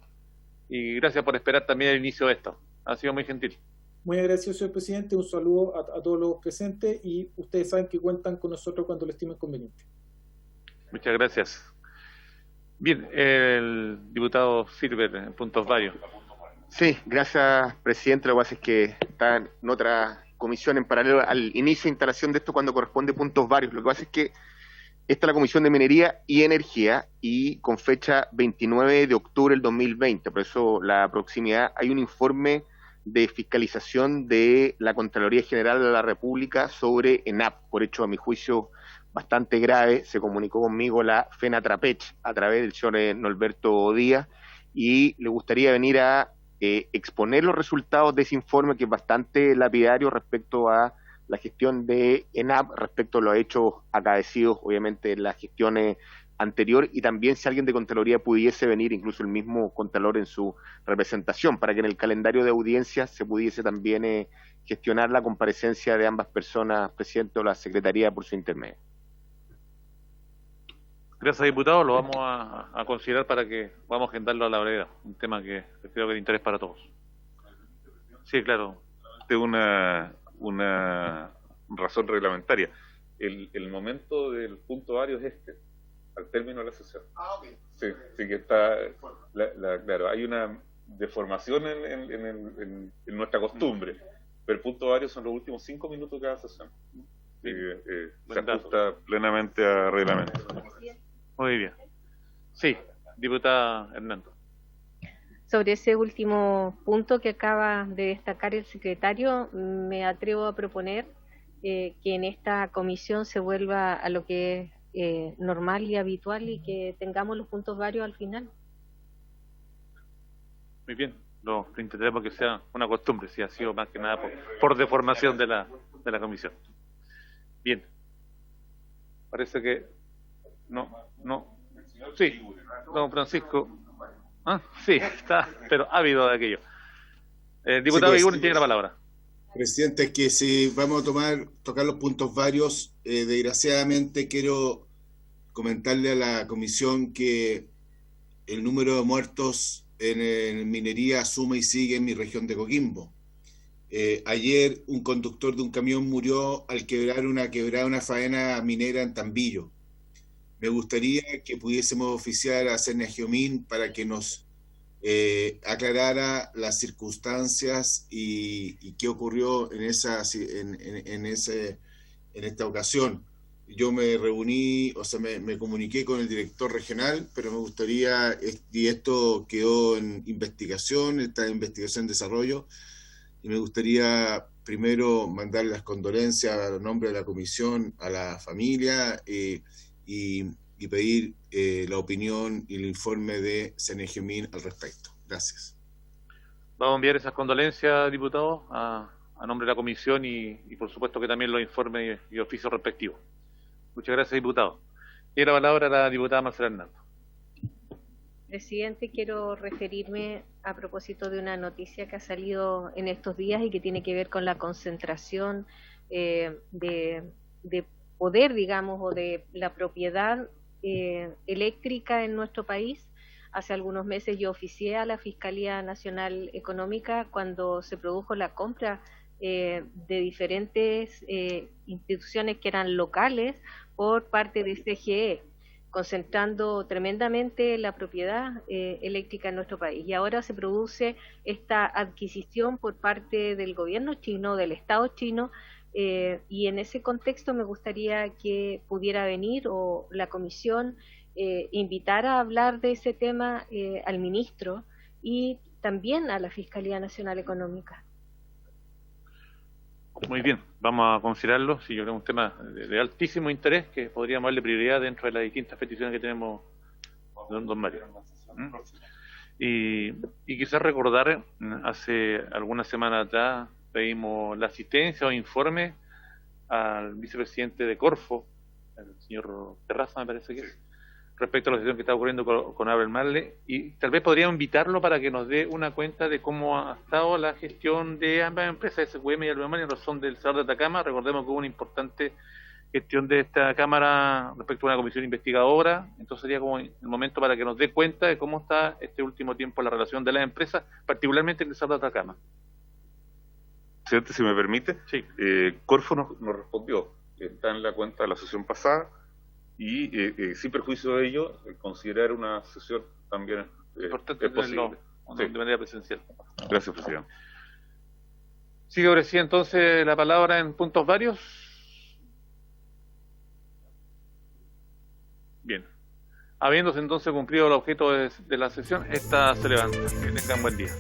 y gracias por esperar también el inicio de esto. Ha sido muy gentil. Muy agradecido, señor presidente. Un saludo a todos los presentes y ustedes saben que cuentan con nosotros cuando lo estimen conveniente. Muchas gracias. Bien, el diputado Silver, en puntos varios. Sí, gracias, presidente. Lo que pasa es que está en otra comisión en paralelo al inicio de instalación de esto cuando corresponde puntos varios. Lo que pasa es que esta es la Comisión de Minería y Energía y con fecha 29 de octubre del 2020. Por eso la proximidad. Hay un informe de fiscalización de la Contraloría General de la República sobre ENAP, por hecho, a mi juicio, bastante grave. Se comunicó conmigo la FENATRAPECH a través del señor Norberto Díaz y le gustaría venir a exponer los resultados de ese informe que es bastante lapidario respecto a la gestión de ENAP, respecto a los hechos acaecidos, obviamente, en la gestión anterior, y también si alguien de Contraloría pudiese venir, incluso el mismo Contralor en su representación, para que en el calendario de audiencias se pudiese también gestionar la comparecencia de ambas personas, presidente, o la secretaría por su intermedio. Gracias, diputado. Lo vamos a considerar para que vamos a agendarlo a la brevedad. Un tema que creo que es de interés para todos. Sí, claro. De una razón reglamentaria. El momento del punto varios es al término de la sesión. Sí, sí que está, claro, hay una deformación en nuestra costumbre, pero el punto varios son los últimos 5 minutos de cada sesión. Se ajusta plenamente a reglamento. Muy bien. Sí, diputada Hernando. Sobre ese último punto que acaba de destacar el secretario, me atrevo a proponer que en esta comisión se vuelva a lo que es normal y habitual y que tengamos los puntos varios al final. Muy bien, lo intentaremos que sea una costumbre, si ha sido más que nada por deformación de la comisión. Bien. Parece que no. Sí, don Francisco. Sí, está, pero ávido de aquello. Diputado Sí, Iguren tiene la palabra. Presidente, es que si vamos a tocar los puntos varios, desgraciadamente quiero comentarle a la comisión que el número de muertos en minería suma y sigue en mi región de Coquimbo. Ayer un conductor de un camión murió al quebrar una faena minera en Tambillo. Me gustaría que pudiésemos oficiar a Cernagiomín para que nos aclarara las circunstancias y qué ocurrió en esta ocasión. Yo me reuní, me comuniqué con el director regional, pero me gustaría, y esto quedó en investigación, está en investigación y desarrollo, y me gustaría primero mandar las condolencias a nombre de la comisión a la familia y pedir la opinión y el informe de Cernagiomín al respecto. Gracias. Vamos a enviar esas condolencias, diputado, a nombre de la comisión y por supuesto que también los informes y oficios respectivos. Muchas gracias, diputado. Tiene la palabra la diputada Marcela Hernando. Presidente, quiero referirme a propósito de una noticia que ha salido en estos días y que tiene que ver con la concentración de poder, digamos, o de la propiedad eléctrica en nuestro país. Hace algunos meses yo oficié a la Fiscalía Nacional Económica cuando se produjo la compra de diferentes instituciones que eran locales por parte de CGE, concentrando tremendamente la propiedad eléctrica en nuestro país. Y ahora se produce esta adquisición por parte del gobierno chino, del Estado chino, y en ese contexto me gustaría que pudiera venir o la comisión invitar a hablar de ese tema al ministro y también a la Fiscalía Nacional Económica. Muy bien, vamos a considerarlo. Sí, yo creo que es un tema de altísimo interés que podríamos darle prioridad dentro de las distintas peticiones que tenemos, don Mario. Y quizás recordar, hace algunas semanas atrás pedimos la asistencia o informe al vicepresidente de Corfo, el señor Terraza, me parece que es, respecto a la situación que está ocurriendo con Abel Marle, y tal vez podríamos invitarlo para que nos dé una cuenta de cómo ha estado la gestión de ambas empresas, SQM y Albemar, en razón del Salar de Atacama. Recordemos que hubo una importante gestión de esta Cámara respecto a una comisión investigadora, entonces sería como el momento para que nos dé cuenta de cómo está este último tiempo la relación de las empresas, particularmente en el Salar de Atacama. Presidente, si me permite, sí. Corfo nos respondió, está en la cuenta de la sesión pasada, y sin perjuicio de ello, considerar una sesión también importante es posible. De manera presencial. Gracias, presidente. Sigue, presidente, entonces la palabra en puntos varios. Bien. Habiéndose entonces cumplido el objeto de la sesión, esta se levanta. Que tengan buen día.